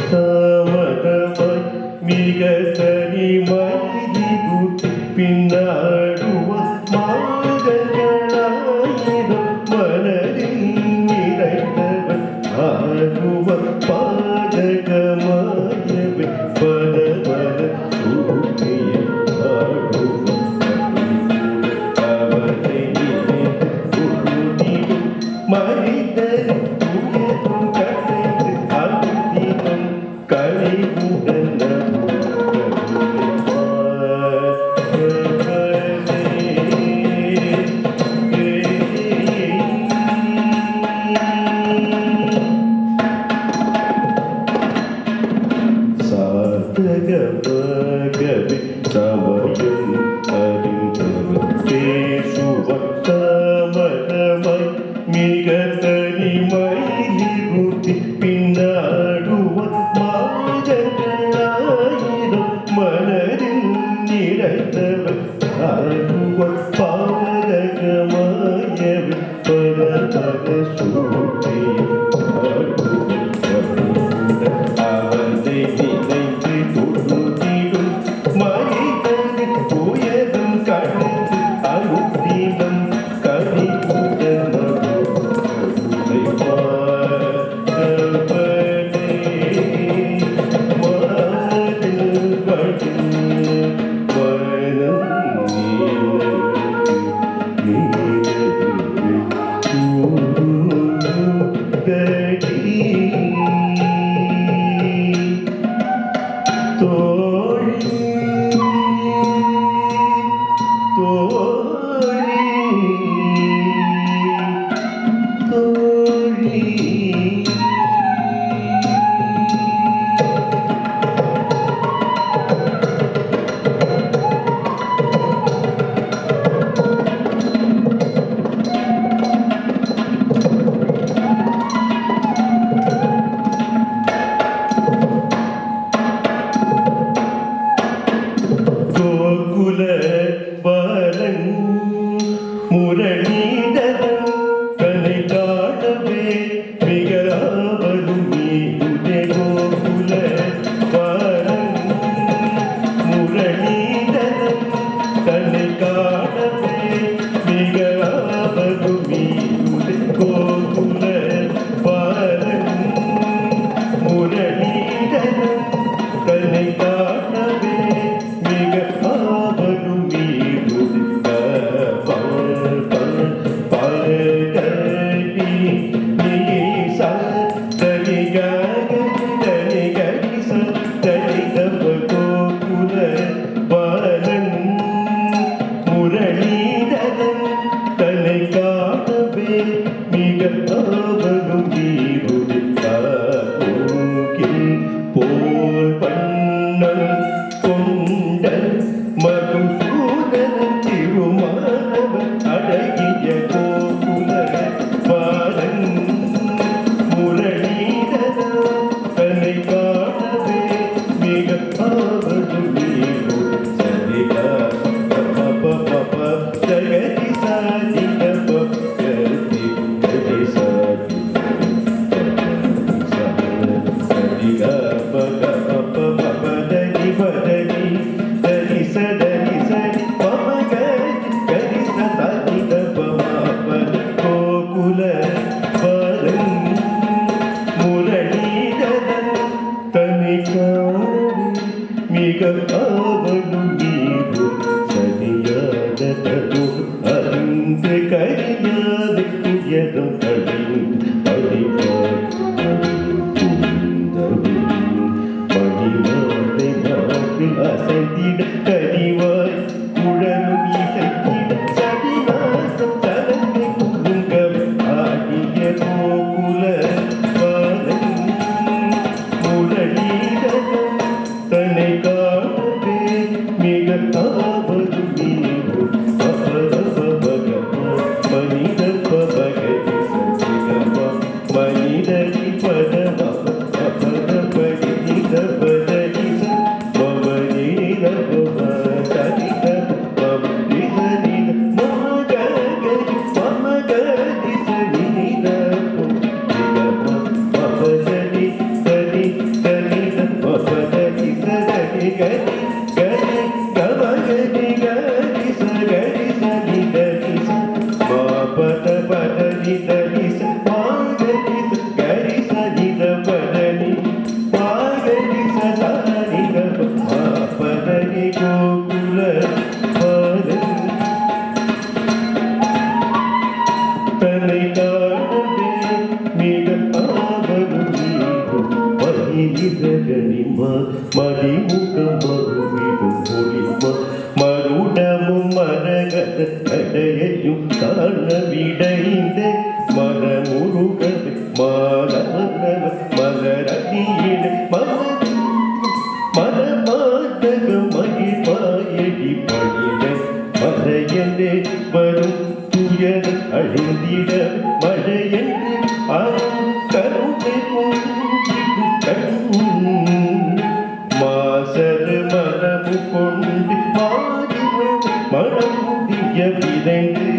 [SPEAKER 4] தாமதமாய் மிக தனிமையிலுத்தி பின்னாடுவ மாதங்களாயிரம் மனதில் நிறைந்தவன் ஆகுவ பாதகமாயவே பல பல சூட்டிய ஆடுவ அவனை நினைத்து உறுதியும் மனிதன் உயரும் கடைந்து அழுதினம் கழிவுடன் சாதகமாகவே சமயம் அறிந்தவர் பேசுவர் தாமதமாய் மிக தனிமையிலுத்தி பின்னாடுவர் மாதங்களாயிரம் மனதில் நிறைந்தவர் ஆகுவர் பாதகமாயவர் பல பல சூட்டிய அவனை நினைத்து தொழுதிடும் மயிலிறகனிமா மதிமுகம் மறுவிடும் ஒளிமா மருடமும் மரகத கடையையும் காண விடைந்த மரமுருகது மாலவனவ மலரடியிட மரமாதக மகிழ்வாயடி பணிட மலையனே வரும் துயர் அழிந்திட மழையன்று அரும் கருணை பொங்கிடு கண் மாசர் மரபு கொண்டு மாறிவள் மனமுடிய விரைந்து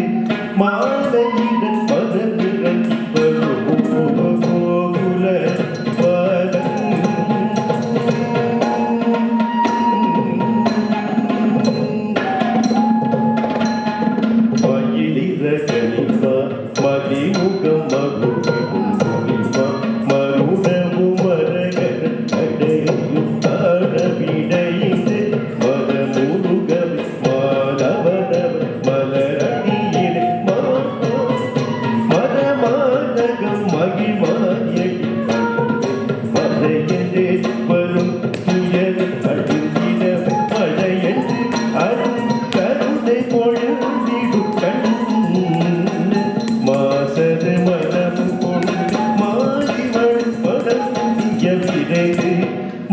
[SPEAKER 4] மாலையிட மதமிறங்கி கோகுல மதிமுகம் மகுவிடும் ஒளிமா மருடவு மரகத அடையும் தாழவிடைந்து மரமுருகவி மாலவனவ மலரடியிலே மரமானகம் மகிமாயடி மலையென்றே வரும் துயர் அழுந்திட மழையென்று அரும் கருணை பொழுந்திடு கண் மாசது மனம் கொண்டு மாறிவள் மனமுடிய விரைந்து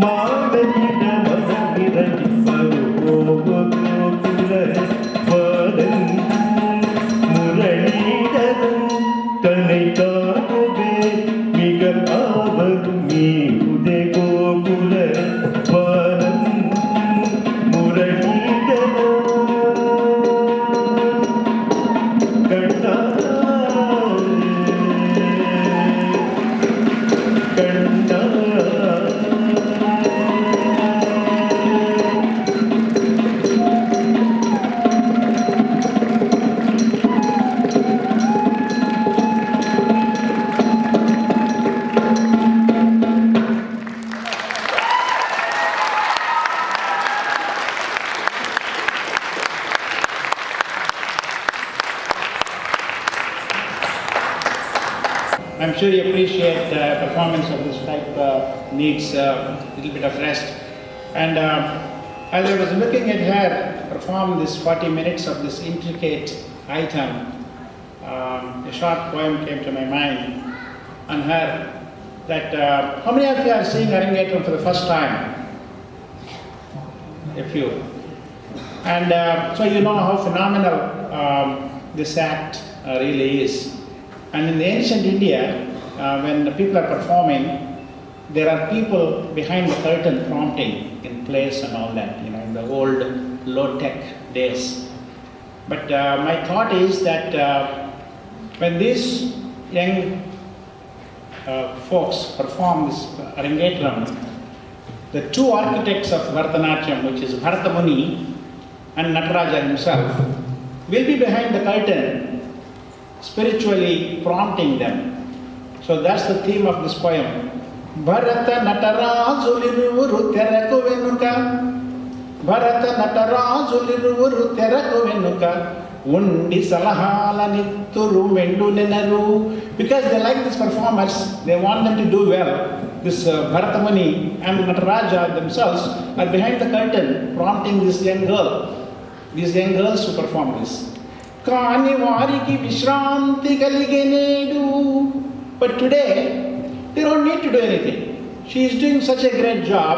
[SPEAKER 4] மாலையிட மனமிறங்கி பருவோகுல பாதன் முரளிதரும் தன்னை காணவே மிக ஆவரும் மீகுதே கோகுல பாதன் முரளிதரும் கண்ணா
[SPEAKER 2] I'm sure you appreciate performance of this type needs a little bit of rest. And as I was looking at her perform this 40 minutes of this intricate item, a short poem came to my mind on her. That how many of you are seeing Arangetram for the first time? A few. And so you know how phenomenal this act really is. And in the ancient India, when the people are performing, there are people behind the curtain prompting in place and all that, in the old low-tech days. But my thought is that when these young folks perform this Arangetram, the two architects of Bharatanatyam, which is Bharata Muni and Nataraja himself, will be behind the curtain spiritually prompting them. So that's the theme of this poem. Bharata Natarajuliruvuru teraku venuka Bharata Natarajuliruvuru teraku venuka Undi salahala nitturu mendu nenaru. Because they like this performance, they want them to do well. This Bharata Muni and Nataraja themselves are behind the curtain prompting this young girl, these young girls to perform this. Kani variki vishranti kaligenedu. But today, they don't need to do anything. She is doing such a great job,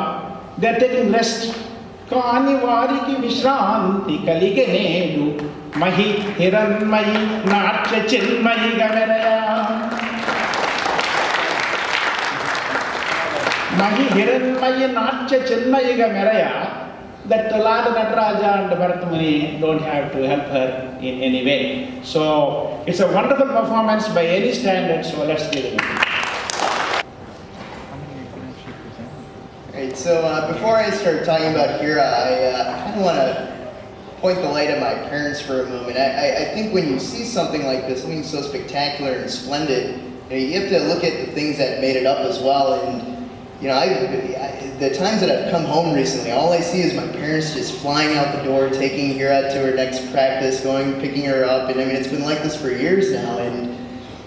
[SPEAKER 2] they are taking rest. Kani variki vishranti kaligenedu. Mahi Hiranmayi natya chilmayi gameraya. Mahi Hiranmayi natya chilmayi gameraya. That Lada Nataraja and Bharata Muni don't have to help her in any way. So it's a wonderful performance by any standard, so let's give it.
[SPEAKER 1] Alright, so before I start talking about Hira, I kind of want to point the light at my parents for a moment. I think when you see something like this, something so spectacular and splendid, you have to look at the things that made it up as well. And the times that I've come home recently, all I see is my parents just flying out the door, taking Hira to her next practice, picking her up, and it's been like this for years now. And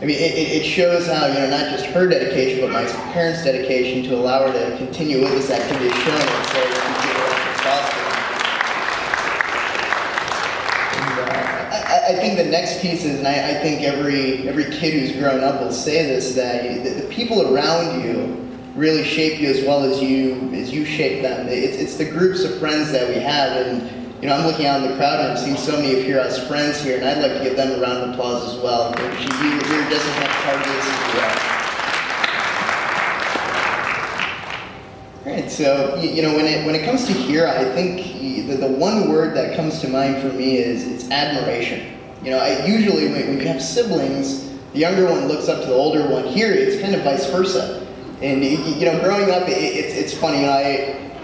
[SPEAKER 1] I mean, it shows how, not just her dedication, but my parents' dedication to allow her to continue with this activity is shown. And so we give her a possible. I think the next piece is, and I think every kid who's grown up will say this, that the people around you really shape you as well as you shape them. It's the groups of friends that we have, and I'm looking out in the crowd and I'm seeing so many of Hira's friends here, and I'd like to give them a round of applause as well. You're just as much part of this as well. All right, so when it comes to Hira, I think the one word that comes to mind for me is it's admiration. Usually when you have siblings, the younger one looks up to the older one. Here, it's kind of vice versa. And growing up, it's funny.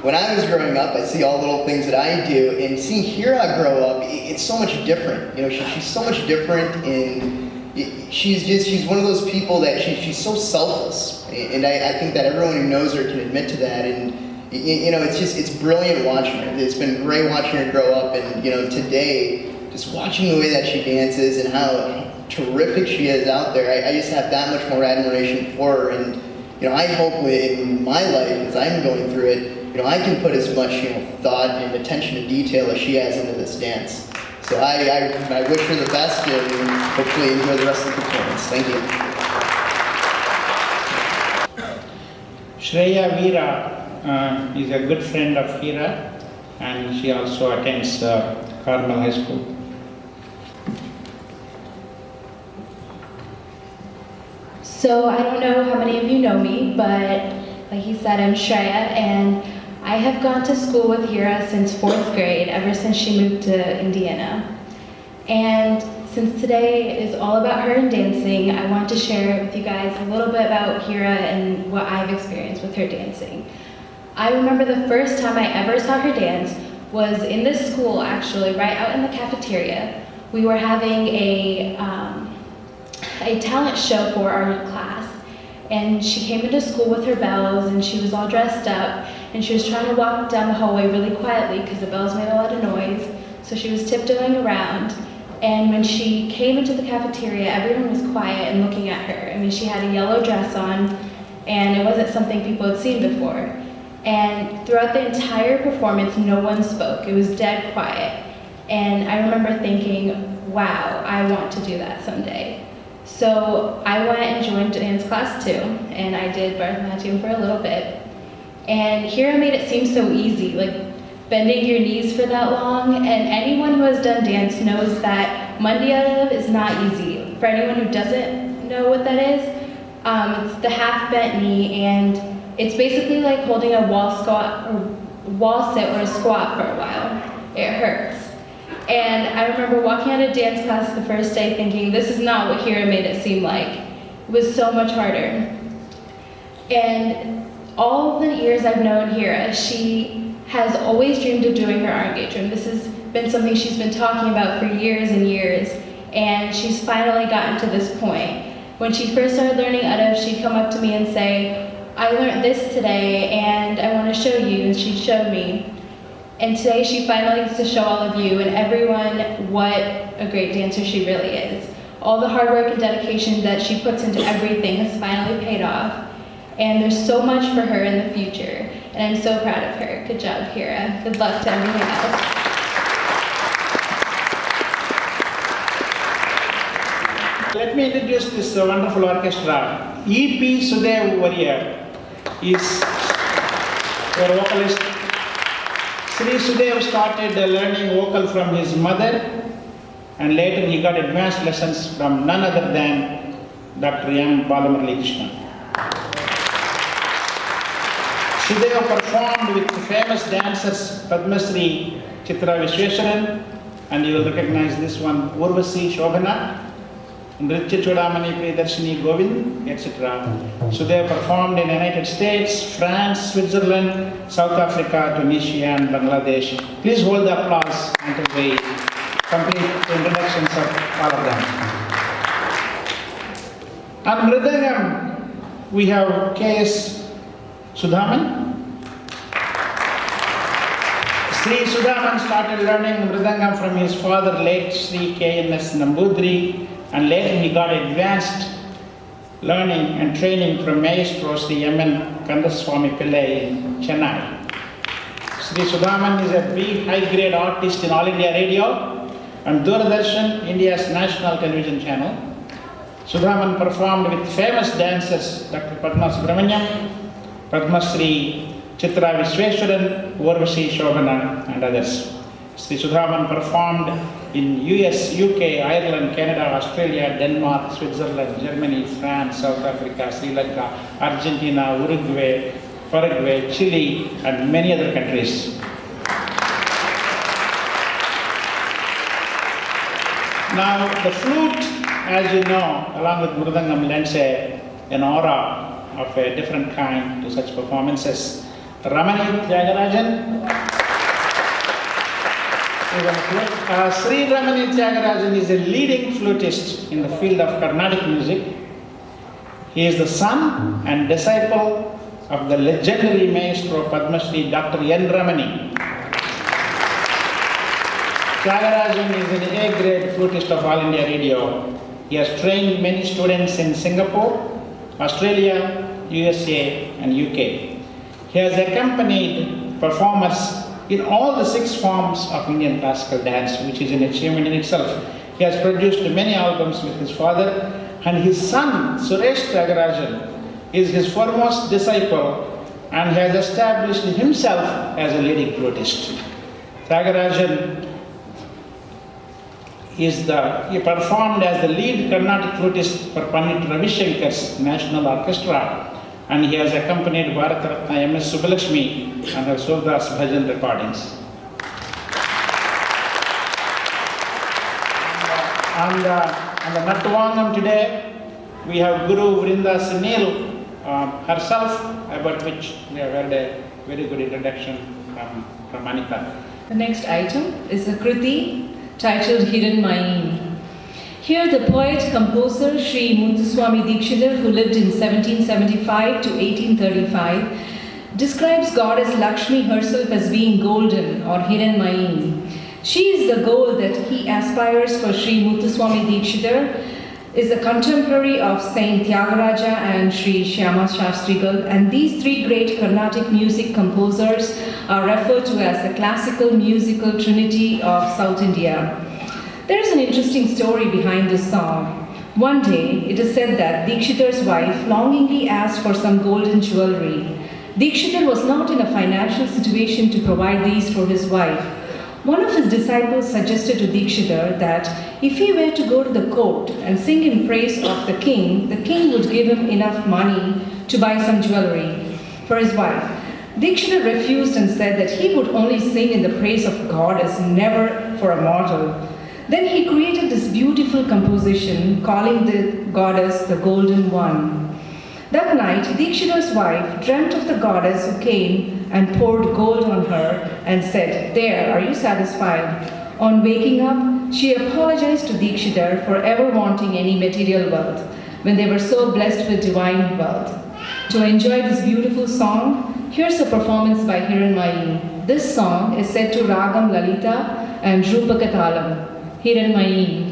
[SPEAKER 1] When I was growing up, I see all the little things that I do, and seeing Hira grow up, it's so much different. She's so much different, and she's one of those people that she's so selfless, and I think that everyone who knows her can admit to that. And it's brilliant watching her. It's been great watching her grow up, and today, just watching the way that she dances and how terrific she is out there, I just have that much more admiration for her. And I hope in my life, as I'm going through it, I can put as much thought and attention to detail as she has into this dance. So I wish her the best, and hopefully enjoy the rest of the performance. Thank you.
[SPEAKER 2] Shreya Veera is a good friend of Hira, and she also attends Carmel High School.
[SPEAKER 7] So I don't know how many of you know me, but like he said, I'm Shreya, and I have gone to school with Hira since 4th grade, ever since she moved to Indiana. And since today is all about her and dancing, I want to share with you guys a little bit about Hira and what I've experienced with her dancing. I remember the first time I ever saw her dance was in this school, actually, right out in the cafeteria. We were having a talent show for our class, and she came into school with her bells, and she was all dressed up, and she was trying to walk down the hallway really quietly because the bells made a lot of noise, so she was tiptoeing around. And when she came into the cafeteria, everyone was quiet and looking at her. I mean, she had a yellow dress on, and it wasn't something people had seen before. And throughout the entire performance, no one spoke. It was dead quiet. And I remember thinking, wow, I want to do that someday. So I went and joined dance class too, and I did Bharatanatyam for a little bit. And Hira made it seem so easy, like bending your knees for that long. And anyone who has done dance knows that Mandya is not easy. For anyone who doesn't know what that is, it's the half bent knee, and it's basically like holding a wall squat or wall sit or a squat for a while. It hurts. And I remember walking out of dance class the first day thinking, this is not what Hira made it seem like. It was so much harder. And all the years I've known Hira, she has always dreamed of doing her engagement. This has been something she's been talking about for years and years, and she's finally gotten to this point. When she first started learning Uddhav, she'd come up to me and say, I learned this today, and I want to show you, and she'd show me. And today she finally gets to show all of you and everyone what a great dancer she really is. All the hard work and dedication that she puts into everything has finally paid off. And there's so much for her in the future. And I'm so proud of her. Good job, Hira. Good luck to everything else.
[SPEAKER 2] Let me introduce this wonderful orchestra. E.P. Sudev Warrior is your vocalist. Sri Sudev started learning vocal from his mother, and later he got advanced lessons from none other than Dr. M. Balamurali Krishnan. Sudev performed with famous dancers Padma Shri Chitra Vishweswaran, and you will recognize this one, Urvasi Shobhana, Nritya Chudamani Priyadarshini Govind, etc. Sudev performed in the United States, France, Switzerland, South Africa, Tunisia, and Bangladesh. Please hold the applause until we complete the introductions of all of them. On Mridangam, we have K.S. Sudhaman. Sri Sudhaman started learning Mridangam from his father, late Sri K.N.S. Nambudri, and later he got advanced learning and training from Maestro Sri M.N. Kandaswamy Pillai in Chennai. Sri Sudhaman is a big high-grade artist in All India Radio and Doordarshan, India's national television channel. Sudhaman performed with famous dancers Dr. Padma Subramaniam, Padma Sri Chitra Visweswaran, Urvashi Shobana and others. Sri Sudhaman performed in US, UK, Ireland, Canada, Australia, Denmark, Switzerland, Germany, France, South Africa, Sri Lanka, Argentina, Uruguay, Paraguay, Chile, and many other countries. Now, the flute, as you know, along with Mridangam, lends an aura of a different kind to such performances. Ramani Tyagarajan is on flute. Sri Ramani Tyagarajan is a leading flutist in the field of Carnatic music. He is the son and disciple of the legendary maestro Padma Shri Dr. N. Ramani. Tyagarajan is an A-grade flutist of All India Radio. He has trained many students in Singapore, Australia, USA, and UK. He has accompanied performers in all the 6 forms of Indian classical dance, which is an achievement in itself. He has produced many albums with his father, and his son, Suresh Tyagarajan, is his foremost disciple and has established himself as a leading flutist. Tyagarajan he performed as the lead Carnatic flutist for Pandit Ravi Shankar's National Orchestra, and he has accompanied Bharat Ratna M.S. Subbulakshmi and her Surdas Bhajan recordings. On the Nattuvangam today, we have Guru Vrinda Sunil herself, about which we have heard a very good introduction from Anita.
[SPEAKER 3] The next item is a Kriti titled Hiranmayi. Here the poet-composer Sri Muthuswami Dikshitar, who lived in 1775 to 1835, describes goddess Lakshmi herself as being golden or Hiranmayi. She is the goal that he aspires for. Sri Muthuswami Dikshitar is a contemporary of Saint Tyagaraja and Sri Shyama Shastrigal, and these 3 great Carnatic music composers are referred to as the classical musical trinity of South India. There is an interesting story behind this song. One day, it is said that Dikshitar's wife longingly asked for some golden jewelry. Dikshitar was not in a financial situation to provide these for his wife. One of his disciples suggested to Dikshitar that if he were to go to the court and sing in praise of the king would give him enough money to buy some jewelry for his wife. Dikshitar refused and said that he would only sing in the praise of goddess, never for a mortal. Then he created this beautiful composition calling the goddess the Golden One. That night, Dikshitar's wife dreamt of the goddess who came and poured gold on her and said, "There, are you satisfied?" On waking up, she apologized to Dikshitar for ever wanting any material wealth when they were so blessed with divine wealth. To enjoy this beautiful song, here's a performance by Hiranmayi. This song is set to Ragam Lalita and Rupaka Talam. Hiranmayi.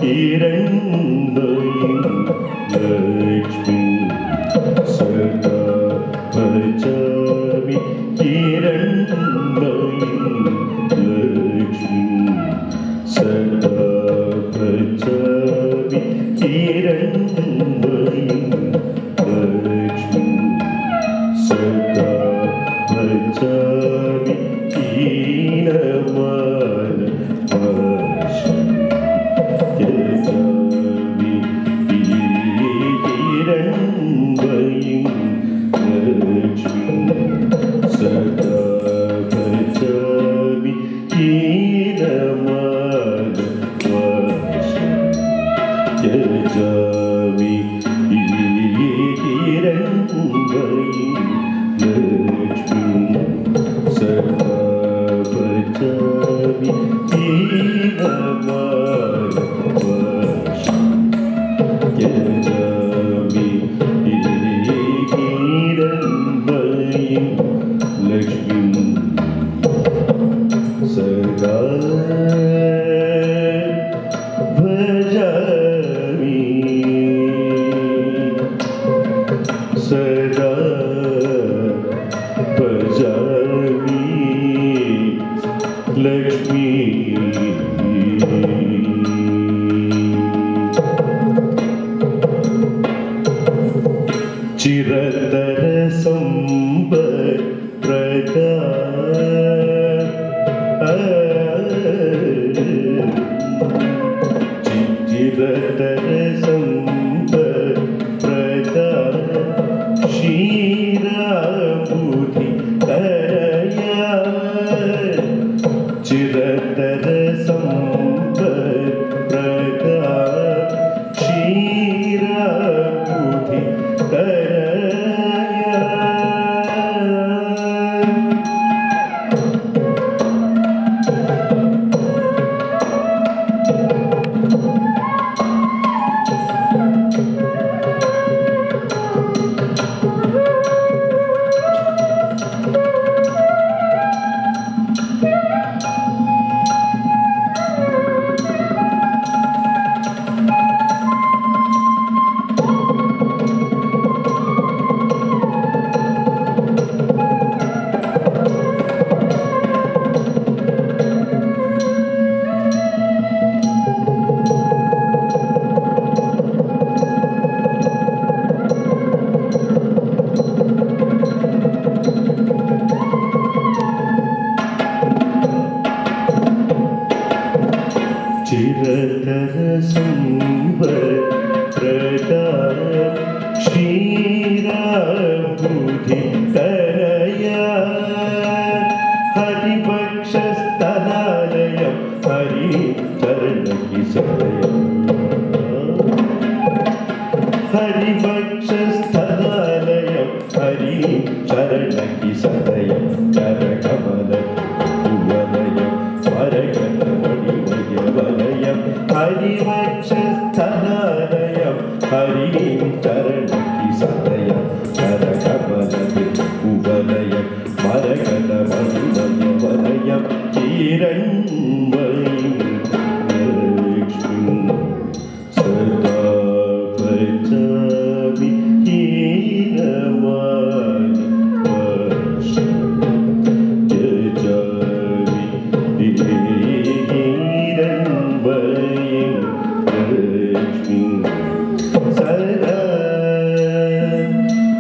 [SPEAKER 4] Hiranmayi Lakshmi Sada Bhajavi Hiranmayi Lakshmi Sada Bhajavi Hiranmayi Lakshmi Sada Bhajavi Hiranmayi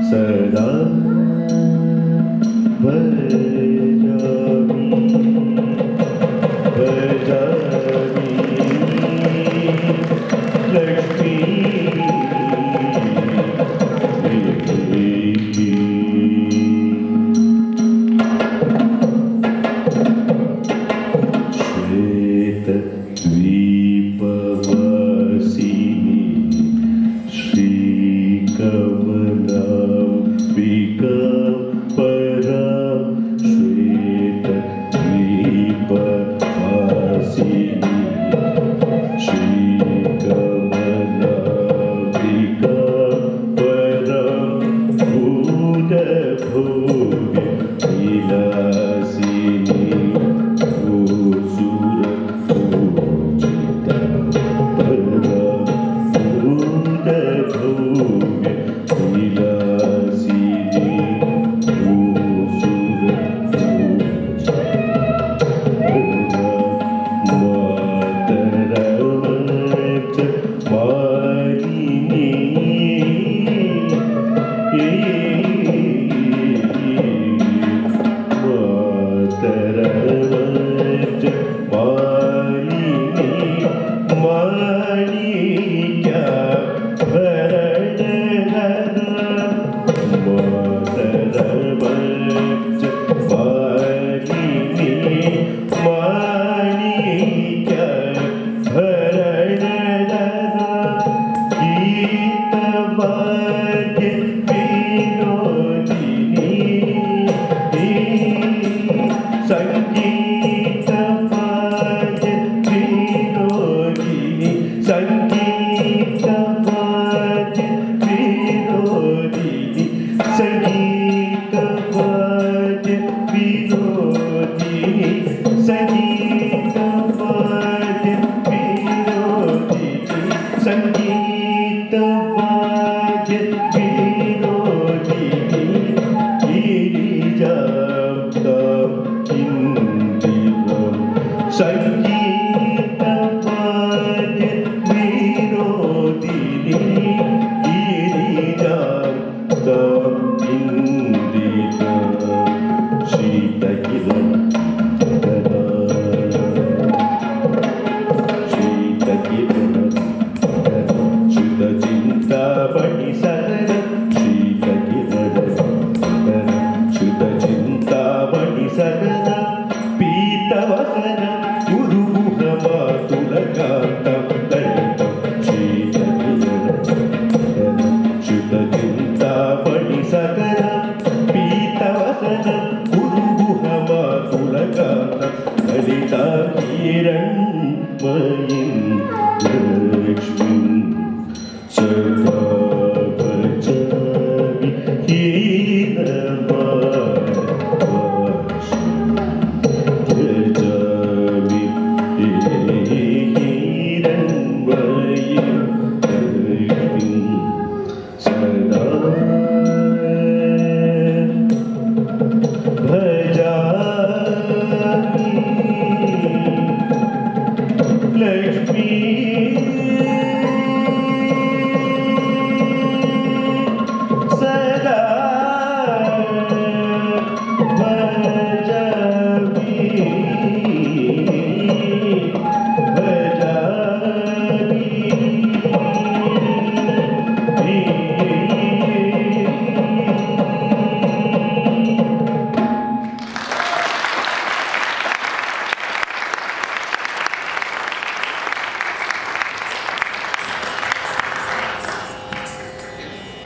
[SPEAKER 4] Sada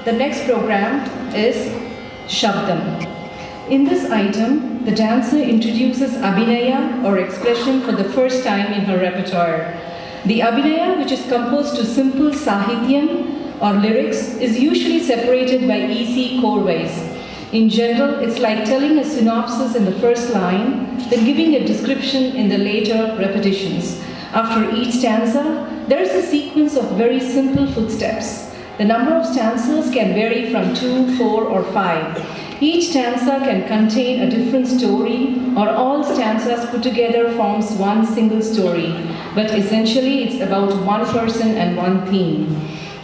[SPEAKER 3] The next program is Shabdam. In this item, the dancer introduces Abhinaya or expression for the first time in her repertoire. The Abhinaya, which is composed to simple Sahityam or lyrics, is usually separated by easy chorways. In general, it's like telling a synopsis in the first line, then giving a description in the later repetitions. After each stanza, there is a sequence of very simple footsteps. The number of stanzas can vary from 2, 4, or 5. Each stanza can contain a different story, or all stanzas put together forms one single story. But essentially, it's about one person and one theme.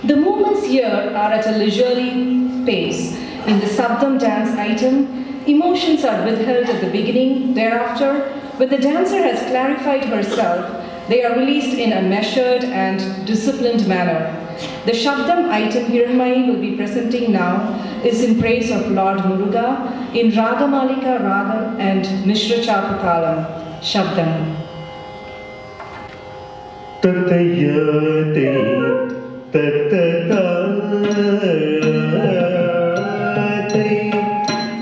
[SPEAKER 3] The movements here are at a leisurely pace. In the Sabdam dance item, emotions are withheld at the beginning. Thereafter, when the dancer has clarified herself, they are released in a measured and disciplined manner. The Shabdam item Hiranmayi will be presenting now is in praise of Lord Muruga in Ragamalika Ragam and Mishra Chapakalam. Shabdam.
[SPEAKER 4] Tatayate tatate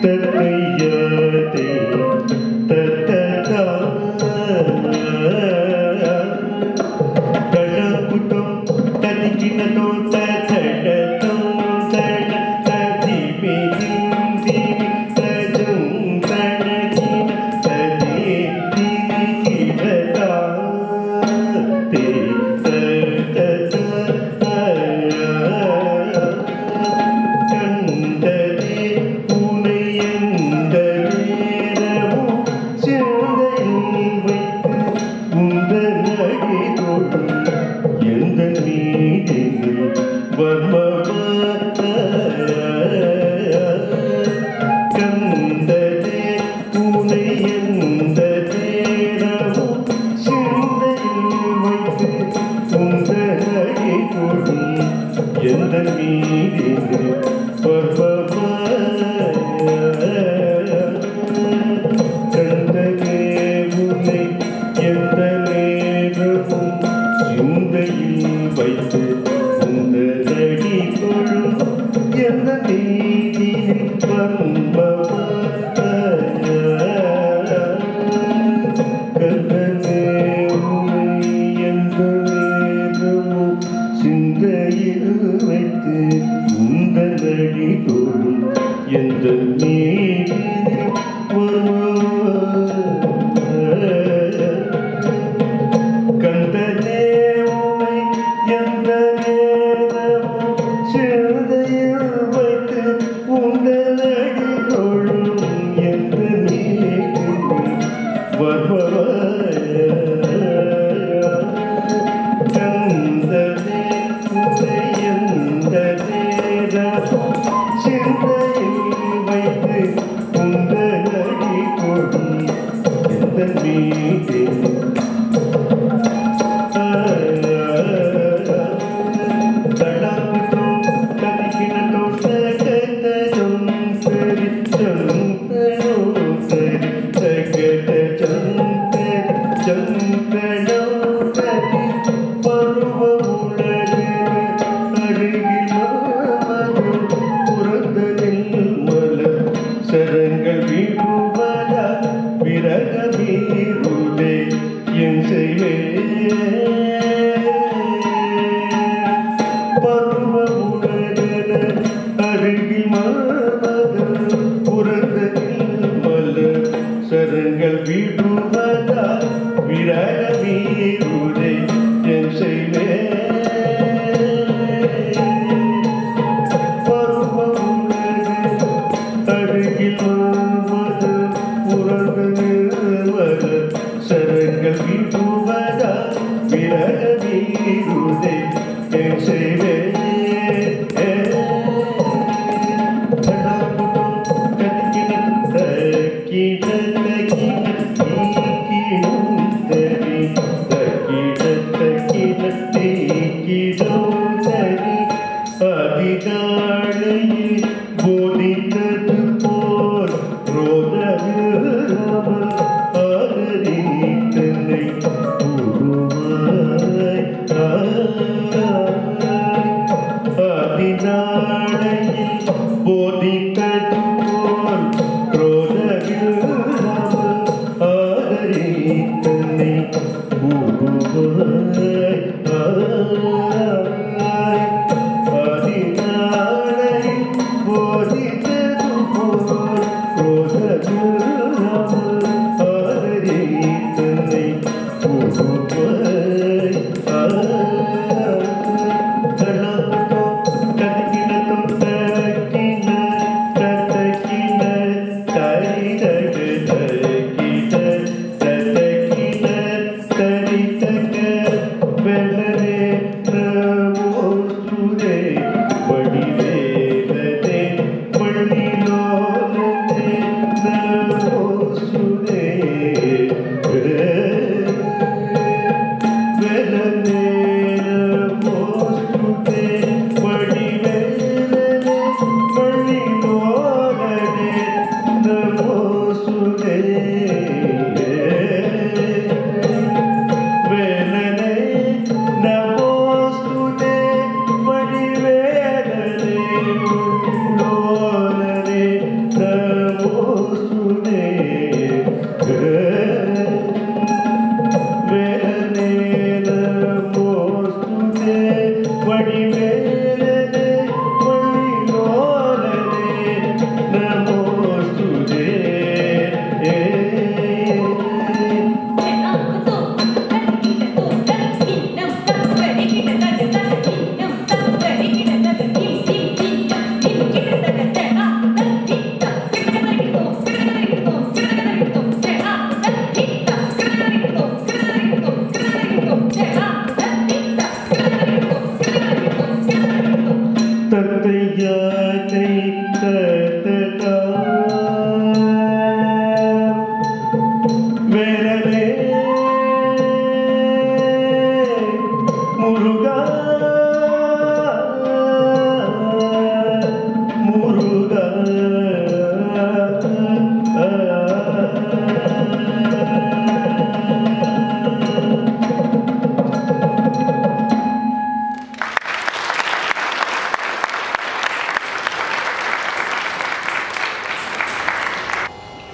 [SPEAKER 4] tatayate tatata tadakutam tadikinato tatadatam tadadibim dim tadum tadakina tadikidata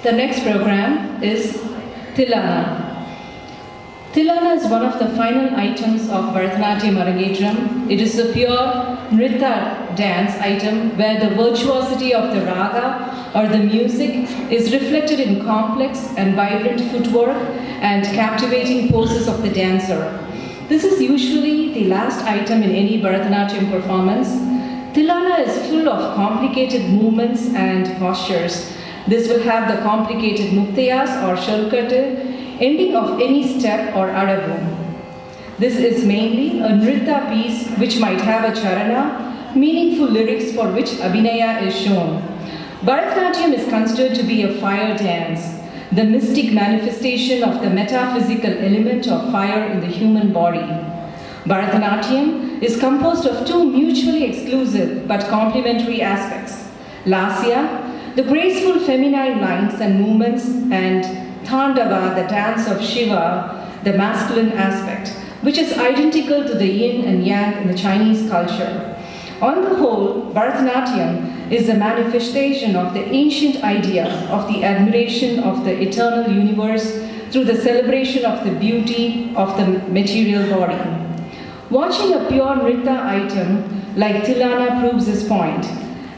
[SPEAKER 3] The next program is Tilana. Tilana is one of the final items of Bharatanatyam Arangetram. It is a pure Nritta dance item where the virtuosity of the raga or the music is reflected in complex and vibrant footwork and captivating poses of the dancer. This is usually the last item in any Bharatanatyam performance. Tilana is full of complicated movements and postures. This will have the complicated muktayas or shalkatu, ending of any step or adavu. This is mainly a nritta piece which might have a charana, meaningful lyrics for which abhinaya is shown. Bharatanatyam is considered to be a fire dance, the mystic manifestation of the metaphysical element of fire in the human body. Bharatanatyam is composed of two mutually exclusive but complementary aspects: lasya, the graceful feminine lines and movements, and Thandava, the dance of Shiva, the masculine aspect, which is identical to the yin and yang in the Chinese culture. On the whole, Bharatanatyam is a manifestation of the ancient idea of the admiration of the eternal universe through the celebration of the beauty of the material body. Watching a pure Nritta item like Tilana proves this point.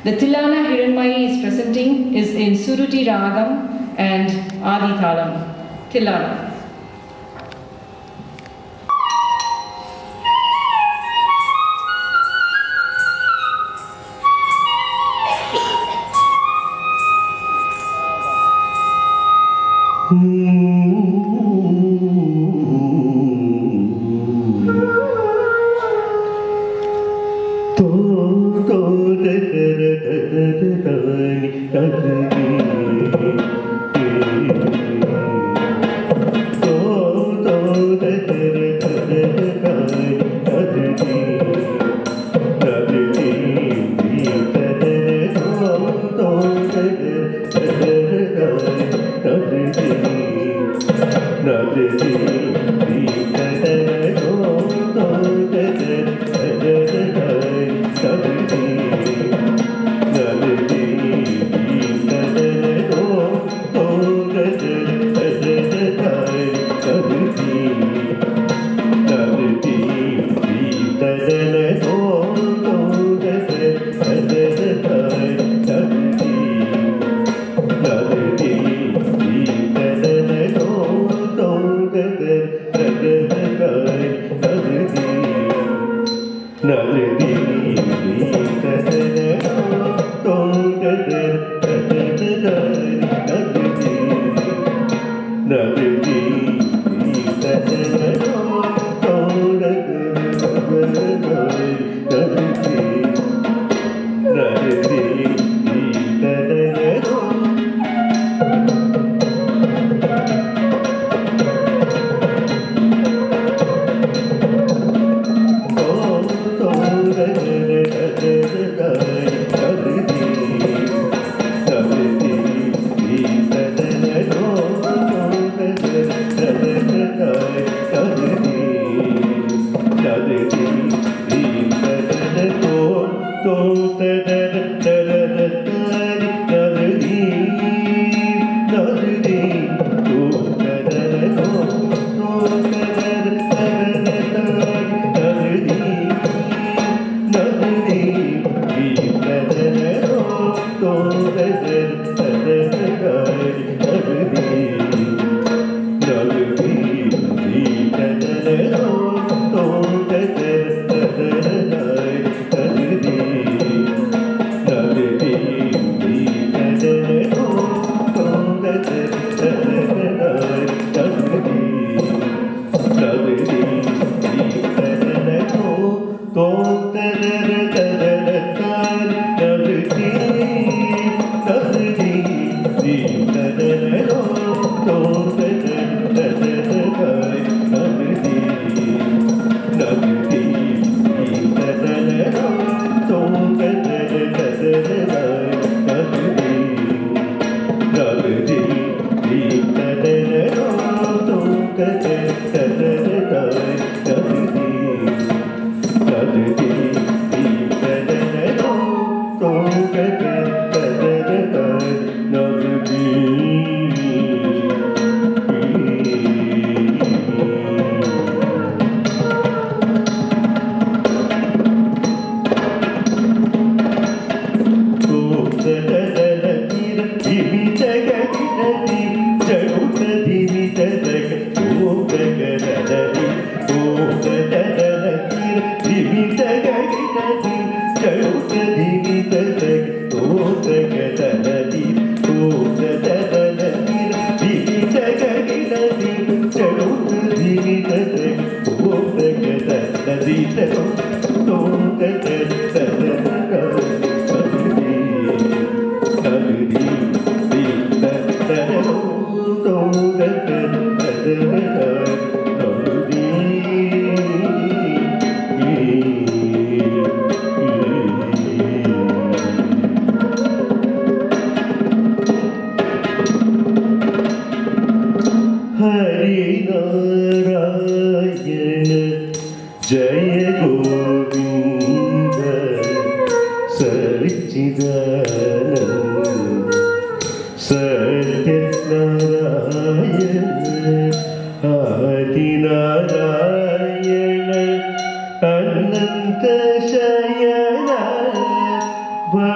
[SPEAKER 3] The Tilana Hiranmayi is presenting is in Suruti Ragam and Adi Thalam. Tilana.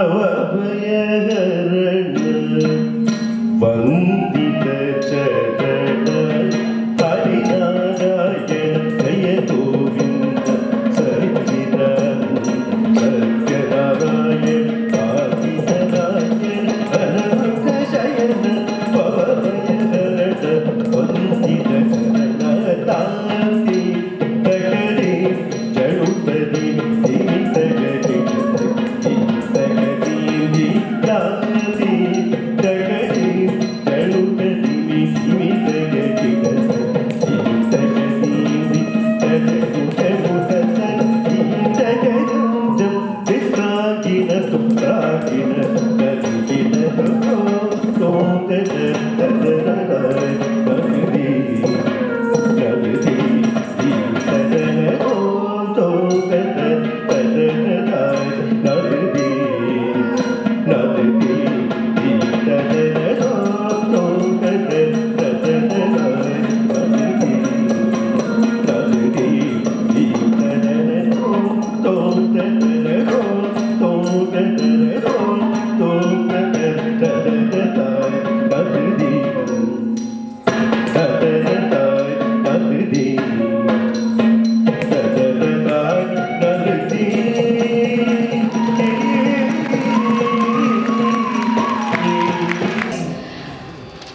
[SPEAKER 4] ಭವಭಯಹರಣ ವಂದಿತ ಚರಣ ಹರಿನಾರಾಯಣ ಜಯ ಗೋವಿಂದ ಸಚ್ಚಿದಾನಂದ ಸತ್ಯನಾರಾಯಣ ಆದಿನಾರಾಯಣ ಅನಂತ ಶಯನ ಭವಭಯಹರಣ ವಂದಿತ ಚರಣ ತಾತಿ ತಗರಿ ಚಳುಪದಿ ತಗರಿ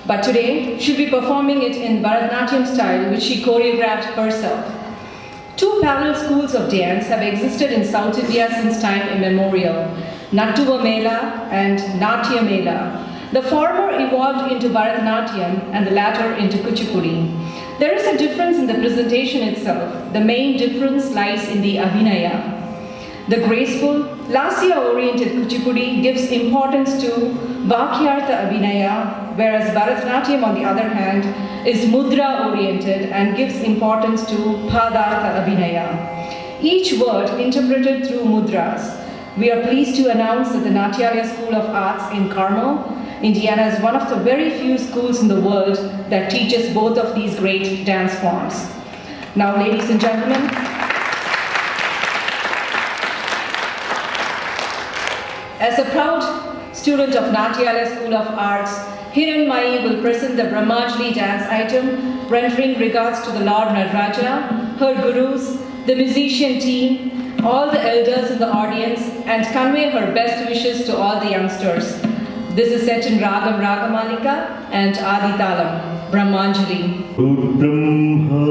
[SPEAKER 3] But today, she'll be performing it in Bharatanatyam style, which she choreographed herself. Two parallel schools of dance have existed in South India since time immemorial, Nattuva Mela and Natya Mela. The former evolved into Bharatanatyam and the latter into Kuchipudi. There is a difference in the presentation itself. The main difference lies in the Abhinaya. The graceful, Lasya-oriented Kuchipudi gives importance to Vakyartha Abhinaya, whereas Bharatanatyam, on the other hand, is Mudra-oriented and gives importance to Padartha Abhinaya. Each word interpreted through mudras. We are pleased to announce that the Natyalaya School of Arts in Carmel, Indiana, is one of the very few schools in the world that teaches both of these great dance forms. Now, ladies and gentlemen, as a proud student of Natyalaya School of Arts, Hiranmayi will present the Brahmajali dance item, rendering regards to the Lord Nataraja, her gurus, the musician team, all the elders in the audience, and convey her best wishes to all the youngsters. This is set in Ragam Ragamalika and Aditalam, Brahmanjali.
[SPEAKER 4] Guru Brahma,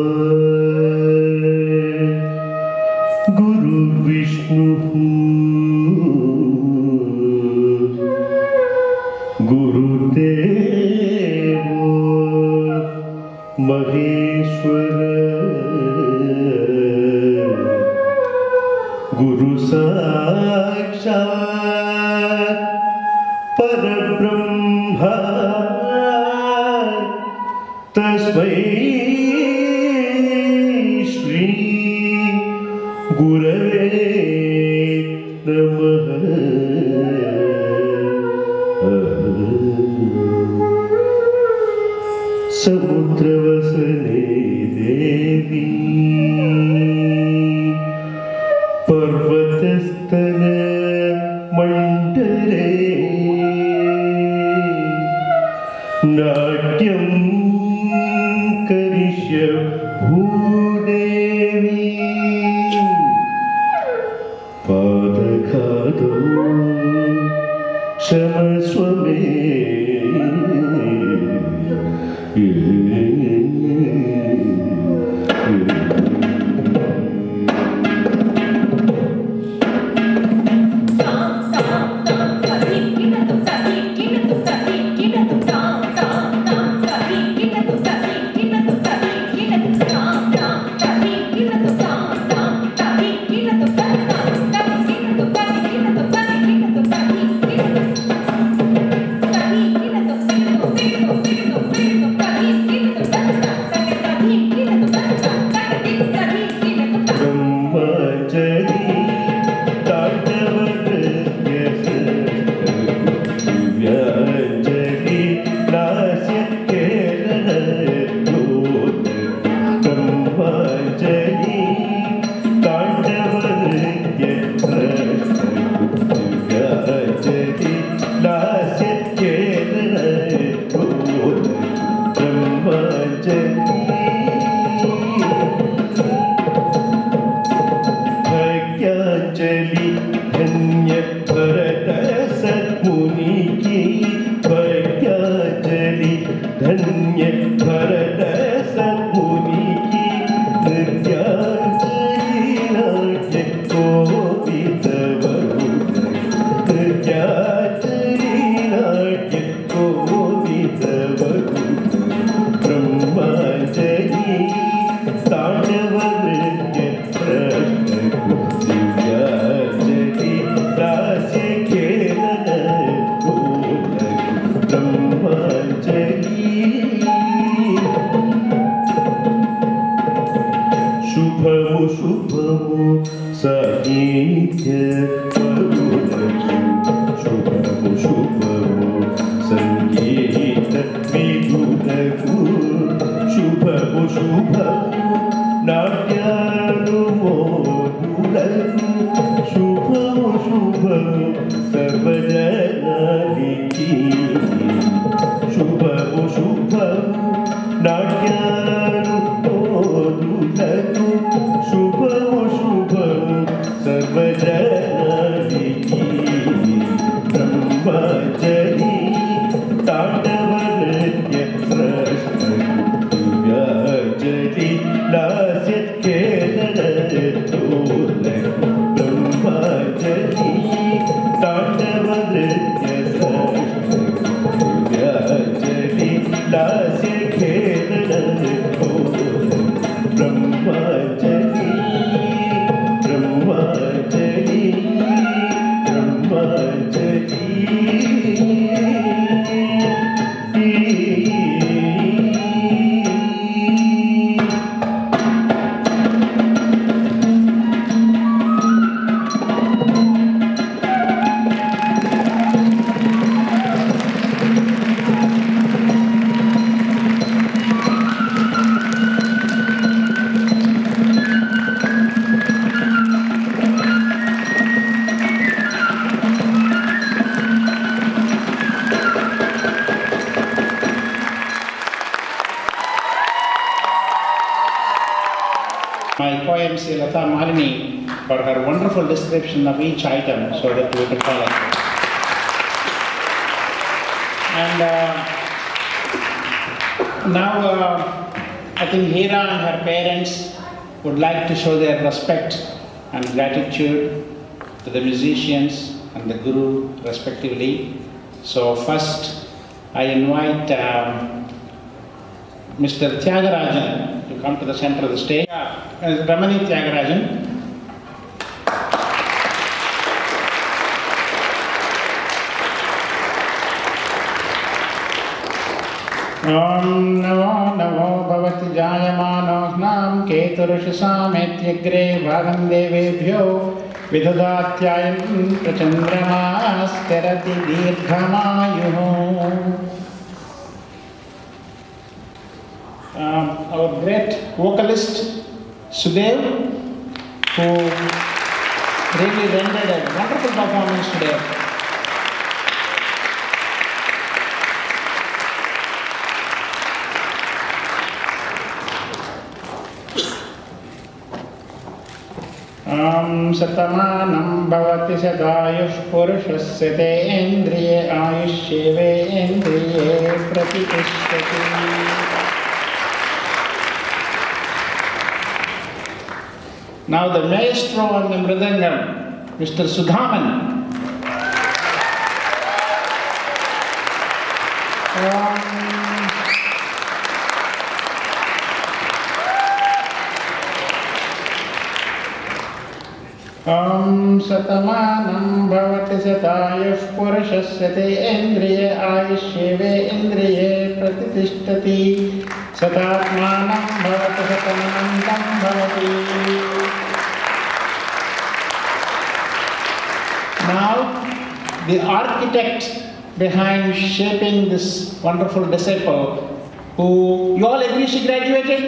[SPEAKER 4] Guru Vishnu, Guru Devo Maheshwara, Guru Sakshat Parabrahma, Tasmai Shri Gurave Namaha. Samudravasane Devi Parvatastana Mandare Natyam Karishya Bhudevi Padakado Shamaswame
[SPEAKER 7] Thank you.
[SPEAKER 4] धन्य भरत सद्मुनि की भक्त्याजलि धन्य भरत सद्मुनि की नृत्याजलि नाट्य कोविद वरुण नृत्याजलि नाट्य कोविद वरुण ब्रह्माजलि तांडव नृत्य दिव्याजलि दास्य खेलन ब्रह्माजलि शुभमु शुभमु साहित्य शुभमु शुभमु संगीत विधुनकु शुभमु शुभमु नाट्यानुमोदुलकु शुभमु शुभमु सर्वजनालिकी शुभमु शुभमु नाट्यानुमोदुलकु शुभमु शुभमु सर्वजनालिकी ब्रह्मजलि तांडव नृत्य दिव्याजलि लास्य खेलन तोलकु ब्रह्मजलि तांडव नृत्य दिव्याजलि लास्य खेलन तोलकु ब्रह्मजलि ब्रह्मजलि
[SPEAKER 2] My co-MC Latha Malini for her wonderful description of each item so that we can follow. And now I think Hira and her parents would like to show their respect and gratitude to the musicians and the Guru respectively. So first I invite Mr. Tyagarajan to come to the center of the stage. Ramani Tyagarajan. Om Namo Namo Bhavati Jayamanohnam Keturushsametyagre Bhagam Devebhyo Vidhudatyayam Prachandramastarati Dirghamayuhu. Our great vocalist Sudev, who really rendered a wonderful performance today. Satamanam bhavati sadayush purushasya tendriye ayushyeve endriye pratitishthati. Now the maestro on the mridangam, Mr. Sudhaman. Satamanam bhavati satayush purushasya tendriye ayushyeve endriye pratitishthati. Satatmanam bhavati satamanandam bhavati. Now, the architect behind shaping this wonderful disciple, who you all agree she graduated?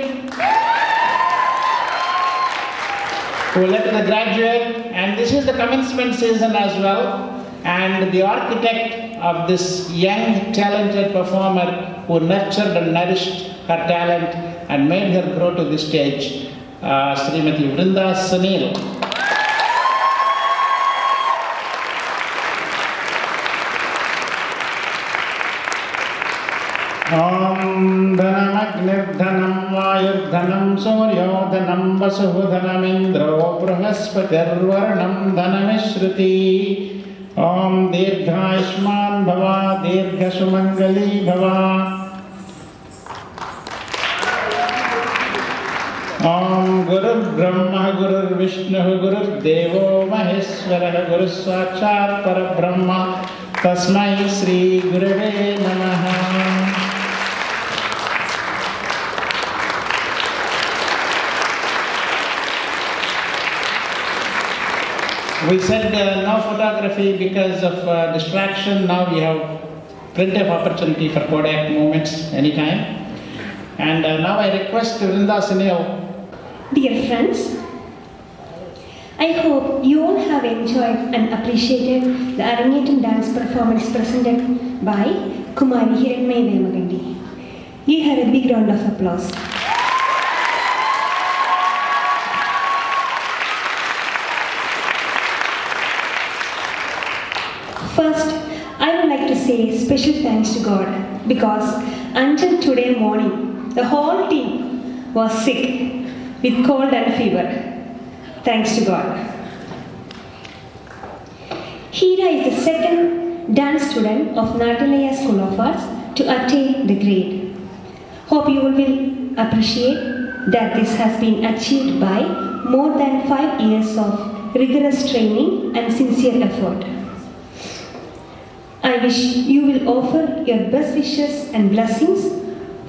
[SPEAKER 2] Who will let her graduate, and this is the commencement season as well. And the architect of this young, talented performer who nurtured and nourished her talent and made her grow to this stage, Srimati Vrinda Sunil. अग्निर्धनं वायुर्धनं सूर्योधनं वसुधनमिन्द्रो बृहस्पतिर्वरुणं धनमिश्रुति ॐ दीर्घायुष्मान् भव दीर्घसुमङ्गली भव ॐ गुरुर्ब्रह्मा गुरुर्विष्णुः गुरुर्देवो महेश्वरः गुरुः साक्षात् परब्रह्म तस्मै श्री गुरवे नमः. We said no photography because of distraction. Now we have plenty of opportunity for Kodak moments anytime. And now I request Vrinda Sunil.
[SPEAKER 8] Dear friends, I hope you all have enjoyed and appreciated the Arangetam dance performance presented by Kumari Hiranmayi Vemagandi. Give her a big round of applause. First, I would like to say special thanks to God because until today morning, the whole team was sick with cold and fever. Thanks to God. Hira is the second dance student of Natalaya School of Arts to attain the grade. Hope you will appreciate that this has been achieved by more than 5 years of rigorous training and sincere effort. I wish you will offer your best wishes and blessings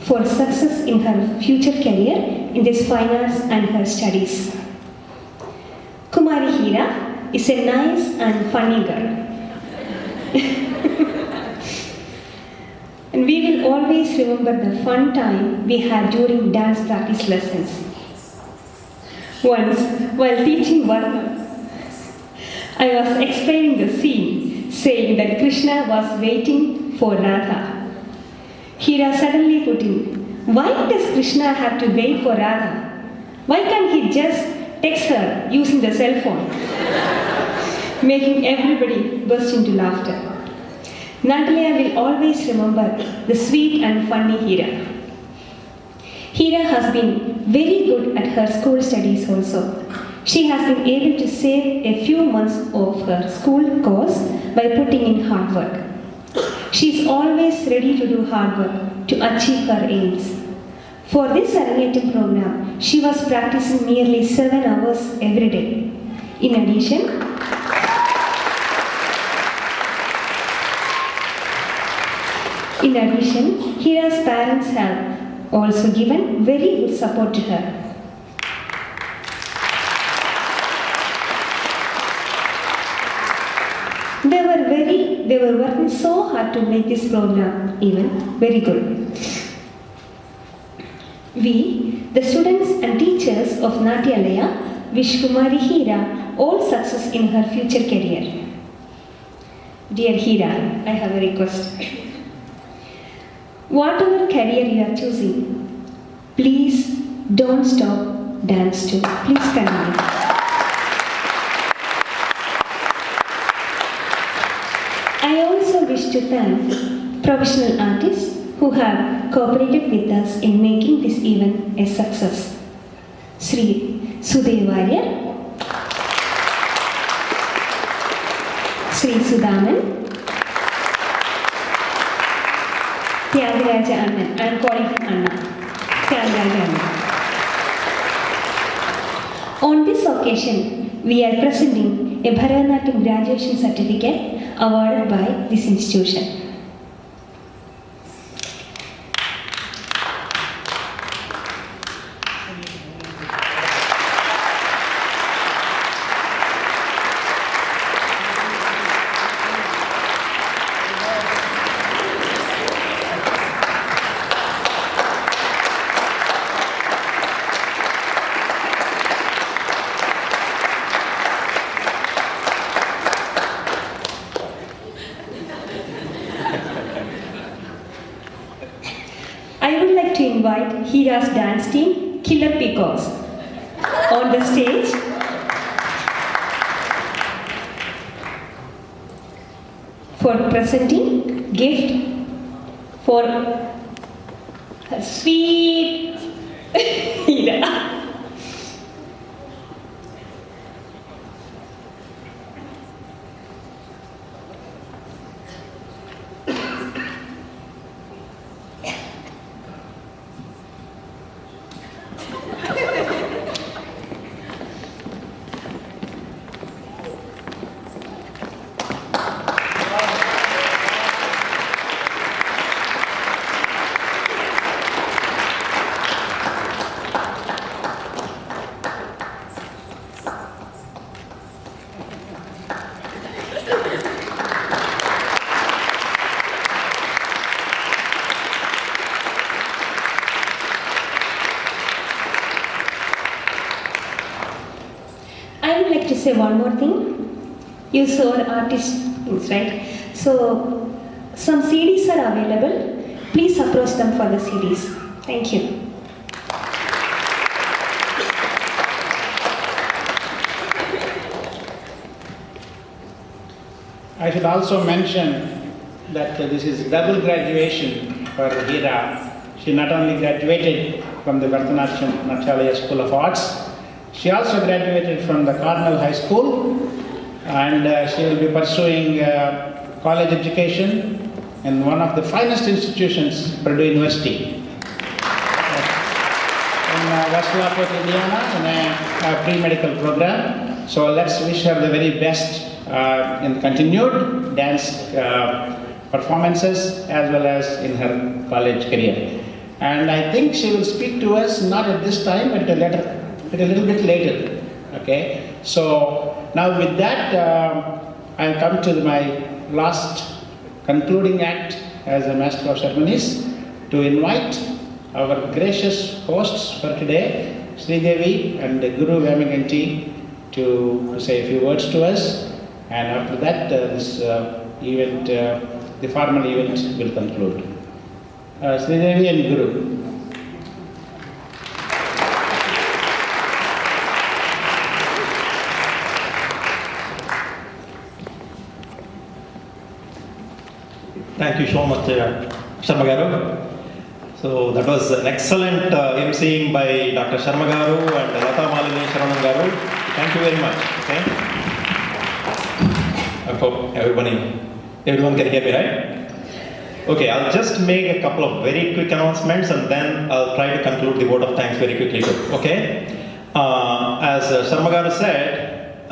[SPEAKER 8] for success in her future career in this fine arts and her studies. Kumari Hira is a nice and funny girl. And we will always remember the fun time we had during dance practice lessons. Once, while teaching Varma, I was explaining the scene, saying that Krishna was waiting for Radha. Hira suddenly put in, why does Krishna have to wait for Radha? Why can't he just text her using the cell phone? Making everybody burst into laughter. Natalia will always remember the sweet and funny Hira. Hira has been very good at her school studies also. She has been able to save a few months of her school course by putting in hard work. She is always ready to do hard work to achieve her aims. For this Arangetam program, she was practicing nearly 7 hours every day. In addition, Hira's parents have also given very good support to her. They were working so hard to make this program even very good. We, the students and teachers of Natyalaya, wish Kumari Hira all success in her future career. Dear Hira, I have a request. Whatever career you are choosing, please don't stop dance too. Please continue. I also wish to thank professional artists who have cooperated with us in making this event a success. Sri Sudevarya, Sri Sudaman, Tyagaraja Annan. I am calling him Anna. Tyagaraja Annan. On this occasion, we are presenting a Bharatanatyam graduation certificate awarded by this institution. I would like to invite Hira's dance team, Killer Peacocks, on the stage. For presenting gift for Sweet Hira. I would like to say one more thing. You saw the artist things, right? So, some CDs are available. Please approach them for the CDs. Thank you.
[SPEAKER 2] I should also mention that this is double graduation for Hira. She not only graduated from the Bharatanatyam Natchalaya School of Arts, she also graduated from the Cardinal High School, and she will be pursuing college education in one of the finest institutions, Purdue University, in West Lafayette, Indiana, in a pre-medical program. So let's wish her the very best in continued dance performances as well as in her college career. And I think she will speak to us not at this time, but a little bit later. Okay. So now with that, I'll come to my last concluding act as a Master of Ceremonies to invite our gracious hosts for today, Sri Devi and Guru Vamaganti, to say a few words to us. And after that, this event, the formal event will conclude. Sri Devi and Guru.
[SPEAKER 4] Thank you so much, Sharma Garu. So that was an excellent emceeing by Dr. Sharma Garu and Lata Malini Sharanan Garu. Thank you very much. Okay. I hope everyone can hear me, right? Okay, I'll just make a couple of very quick announcements and then I'll try to conclude the vote of thanks very quickly too. Okay. As Sharma Garu said,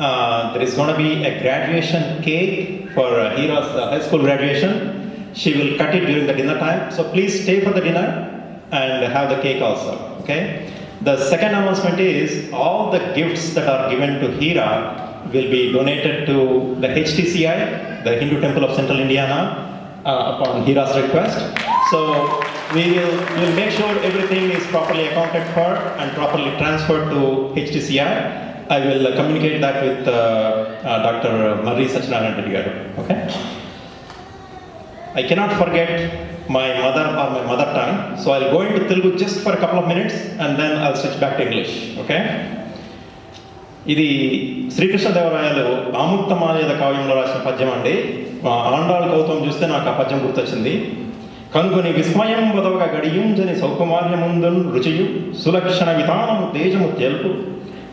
[SPEAKER 4] there is going to be a graduation cake for Hira's high school graduation. She will cut it during the dinner time. So please stay for the dinner and have the cake also. Okay. The second announcement is all the gifts that are given to Hira will be donated to the HTCI, the Hindu Temple of Central Indiana, upon Hira's request. So we will make sure everything is properly accounted for and properly transferred to HTCI. I will communicate that with Dr. Murray Sachinarayana Reddy Garu. Okay. I cannot forget my mother tongue, so I'll go into Telugu just for a couple of minutes and then I'll switch back to English. Okay? ఇది శ్రీకృష్ణదేవరాయలు ఆముక్తమాల్యద కావ్యంలో రాసిన పద్యం అండి. ఆండాళ్ళ కౌతం చూస్తే నాకు ఆ పద్యం గుర్తొచ్చింది. కంగుని విస్మయం వదవగా గడియుంజని సౌకుమార్యముందున్ రుచియు సులక్షణ విధానము తేజము తెలుపు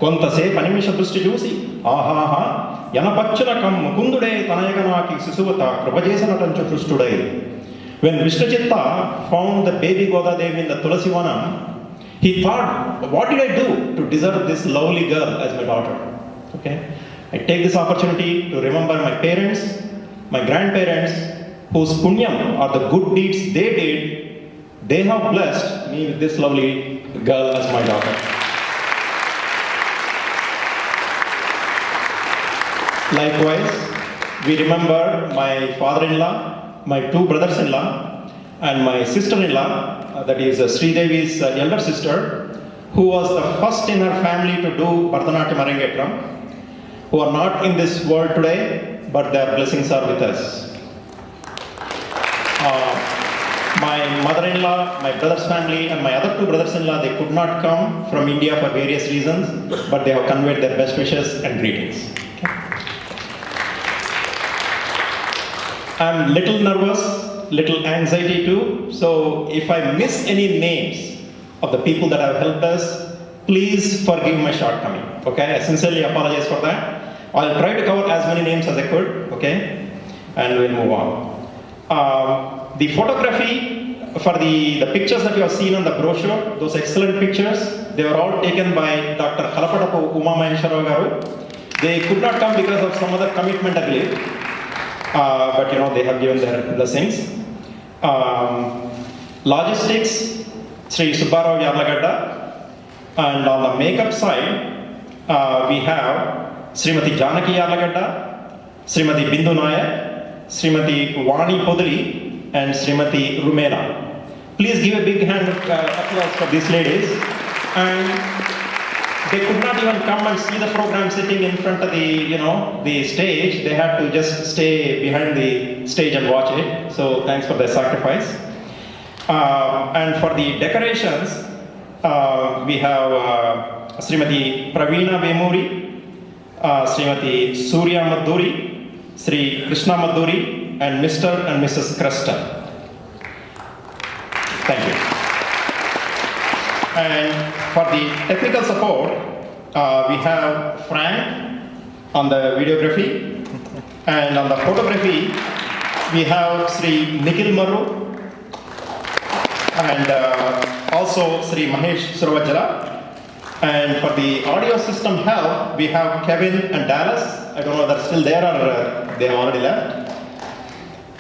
[SPEAKER 4] కొంతసేపు అనిమిష దృష్టి చూసి ఆహాహా ఎనపచ్చున కమ్ము కుందుడే తనయగనాకి శిశువత కృపజేసనటంచు హృష్టుడై. When Vishnuchitta found the baby Godadevi in the Tulasivanam, he thought, what did I do to deserve this lovely girl as my daughter? Okay, I take this opportunity to remember my parents, my grandparents, whose punyam or the good deeds they did, they have blessed me with this lovely girl as my daughter. Likewise, we remember my father-in-law, my two brothers-in-law, and my sister-in-law, that is Sri Devi's elder sister, who was the first in her family to do Bharatanatyam Arangetram, who are not in this world today, but their blessings are with us. My mother-in-law, my brother's family, and my other two brothers-in-law, they could not come from India for various reasons, but they have conveyed their best wishes and greetings. I'm little nervous, little anxiety too. So if I miss any names of the people that have helped us, please forgive my shortcoming. Okay, I sincerely apologize for that. I'll try to cover as many names as I could. Okay, and we'll move on. The photography for the pictures that you have seen on the brochure, those excellent pictures, they were all taken by Dr. Kalapadapu Uma Maheshwara Garu. They could not come because of some other commitment, I believe. But they have given their blessings. Logistics, Sri Subbarao Yarlagadda. And on the makeup side, we have Srimati Janaki Yarlagadda, Srimati Bindu Nayak, Srimati Vani Podali, and Srimati Rumena. Please give a big hand of applause for these ladies. And they could not even come and see the program sitting in front of the stage. They had to just stay behind the stage and watch it. So thanks for their sacrifice. And for the decorations, we have Srimati Praveena Vemuri, Srimati Surya Madhuri, Sri Krishna Madhuri, and Mr. and Mrs. Cresta. Thank you. And for the technical support, we have Frank on the videography, and on the photography, we have Sri Nikhil Maru, and also Sri Mahesh Suravajala. And for the audio system help, we have Kevin and Dallas. I don't know if they're still there or they have already left.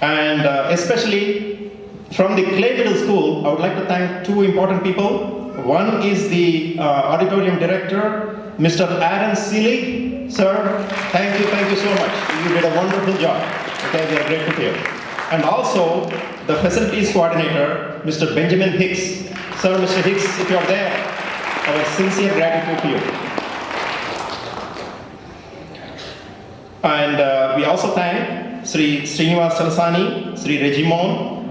[SPEAKER 4] And especially from the Clay Middle School, I would like to thank two important people. One is the auditorium director, Mr. Aaron Seelig. Sir, thank you so much. You did a wonderful job. Okay, we are grateful to you. And also the facilities coordinator, Mr. Benjamin Hicks. Sir, Mr. Hicks, if you are there, our sincere gratitude to you. And we also thank Sri Srinivas Salasani, Sri Regimon,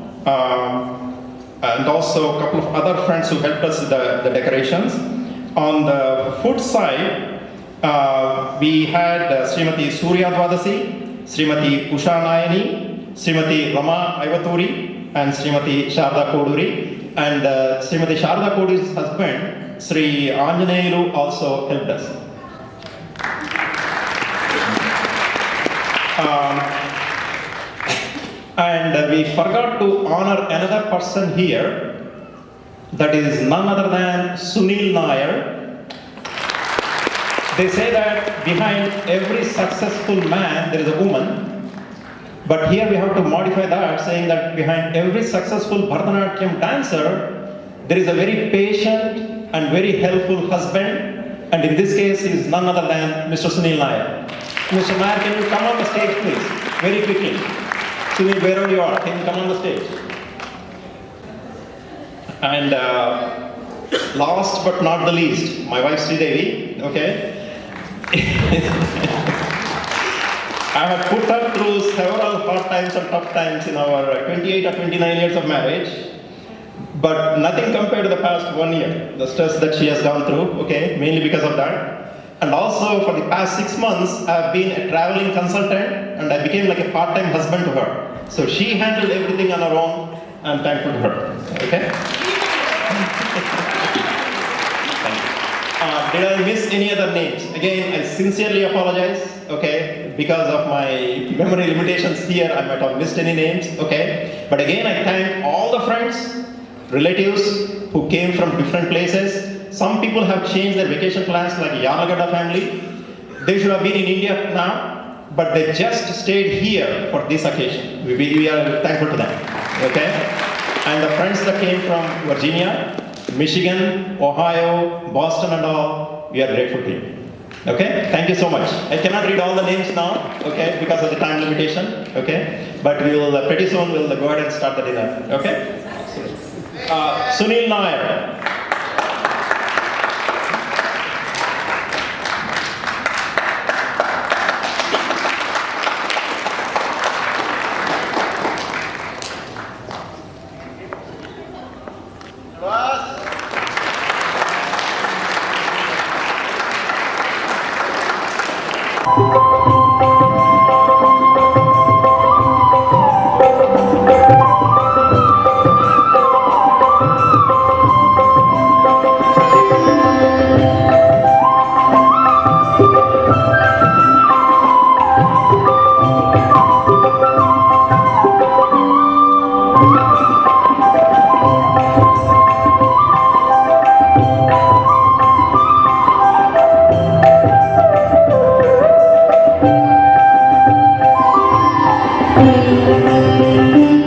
[SPEAKER 4] and also a couple of other friends who helped us with the decorations. On the food side, we had Srimati Surya Dwadasi, Srimati Usha Nayani, Srimati Rama Ivaturi, and Srimati Sharda Koduri. And Srimati Sharda Koduri's husband, Sri Anjaneyalu, also helped us. And we forgot to honor another person here, that is none other than Sunil Nair. They say that behind every successful man there is a woman, but here we have to modify that, saying that behind every successful Bharatanatyam dancer there is a very patient and very helpful husband, and in this case he is none other than Mr. Sunil Nair. Mr. Nair, can you come on the stage please, very quickly. Sunil, wherever you are, can you come on the stage? And last but not the least, my wife Sridevi, okay? I have put her through several hard times and tough times in our 28 or 29 years of marriage, but nothing compared to the past 1 year, the stress that she has gone through, okay, mainly because of that. And also for the past 6 months, I have been a traveling consultant and I became like a part-time husband to her. So she handled everything on her own. I'm thankful to her, okay? Did I miss any other names? Again, I sincerely apologize, okay? Because of my memory limitations here, I might have missed any names, okay? But again, I thank all the friends, relatives who came from different places. Some people have changed their vacation plans, like Yarlagadda family. They should have been in India now, but they just stayed here for this occasion. We are thankful to them, okay? And the friends that came from Virginia, Michigan, Ohio, Boston and all, we are grateful to you. Okay? Thank you so much. I cannot read all the names now, okay, because of the time limitation, okay? But we will, pretty soon, we'll go ahead and start the dinner, okay? Sunil Nair.
[SPEAKER 8] Thank you.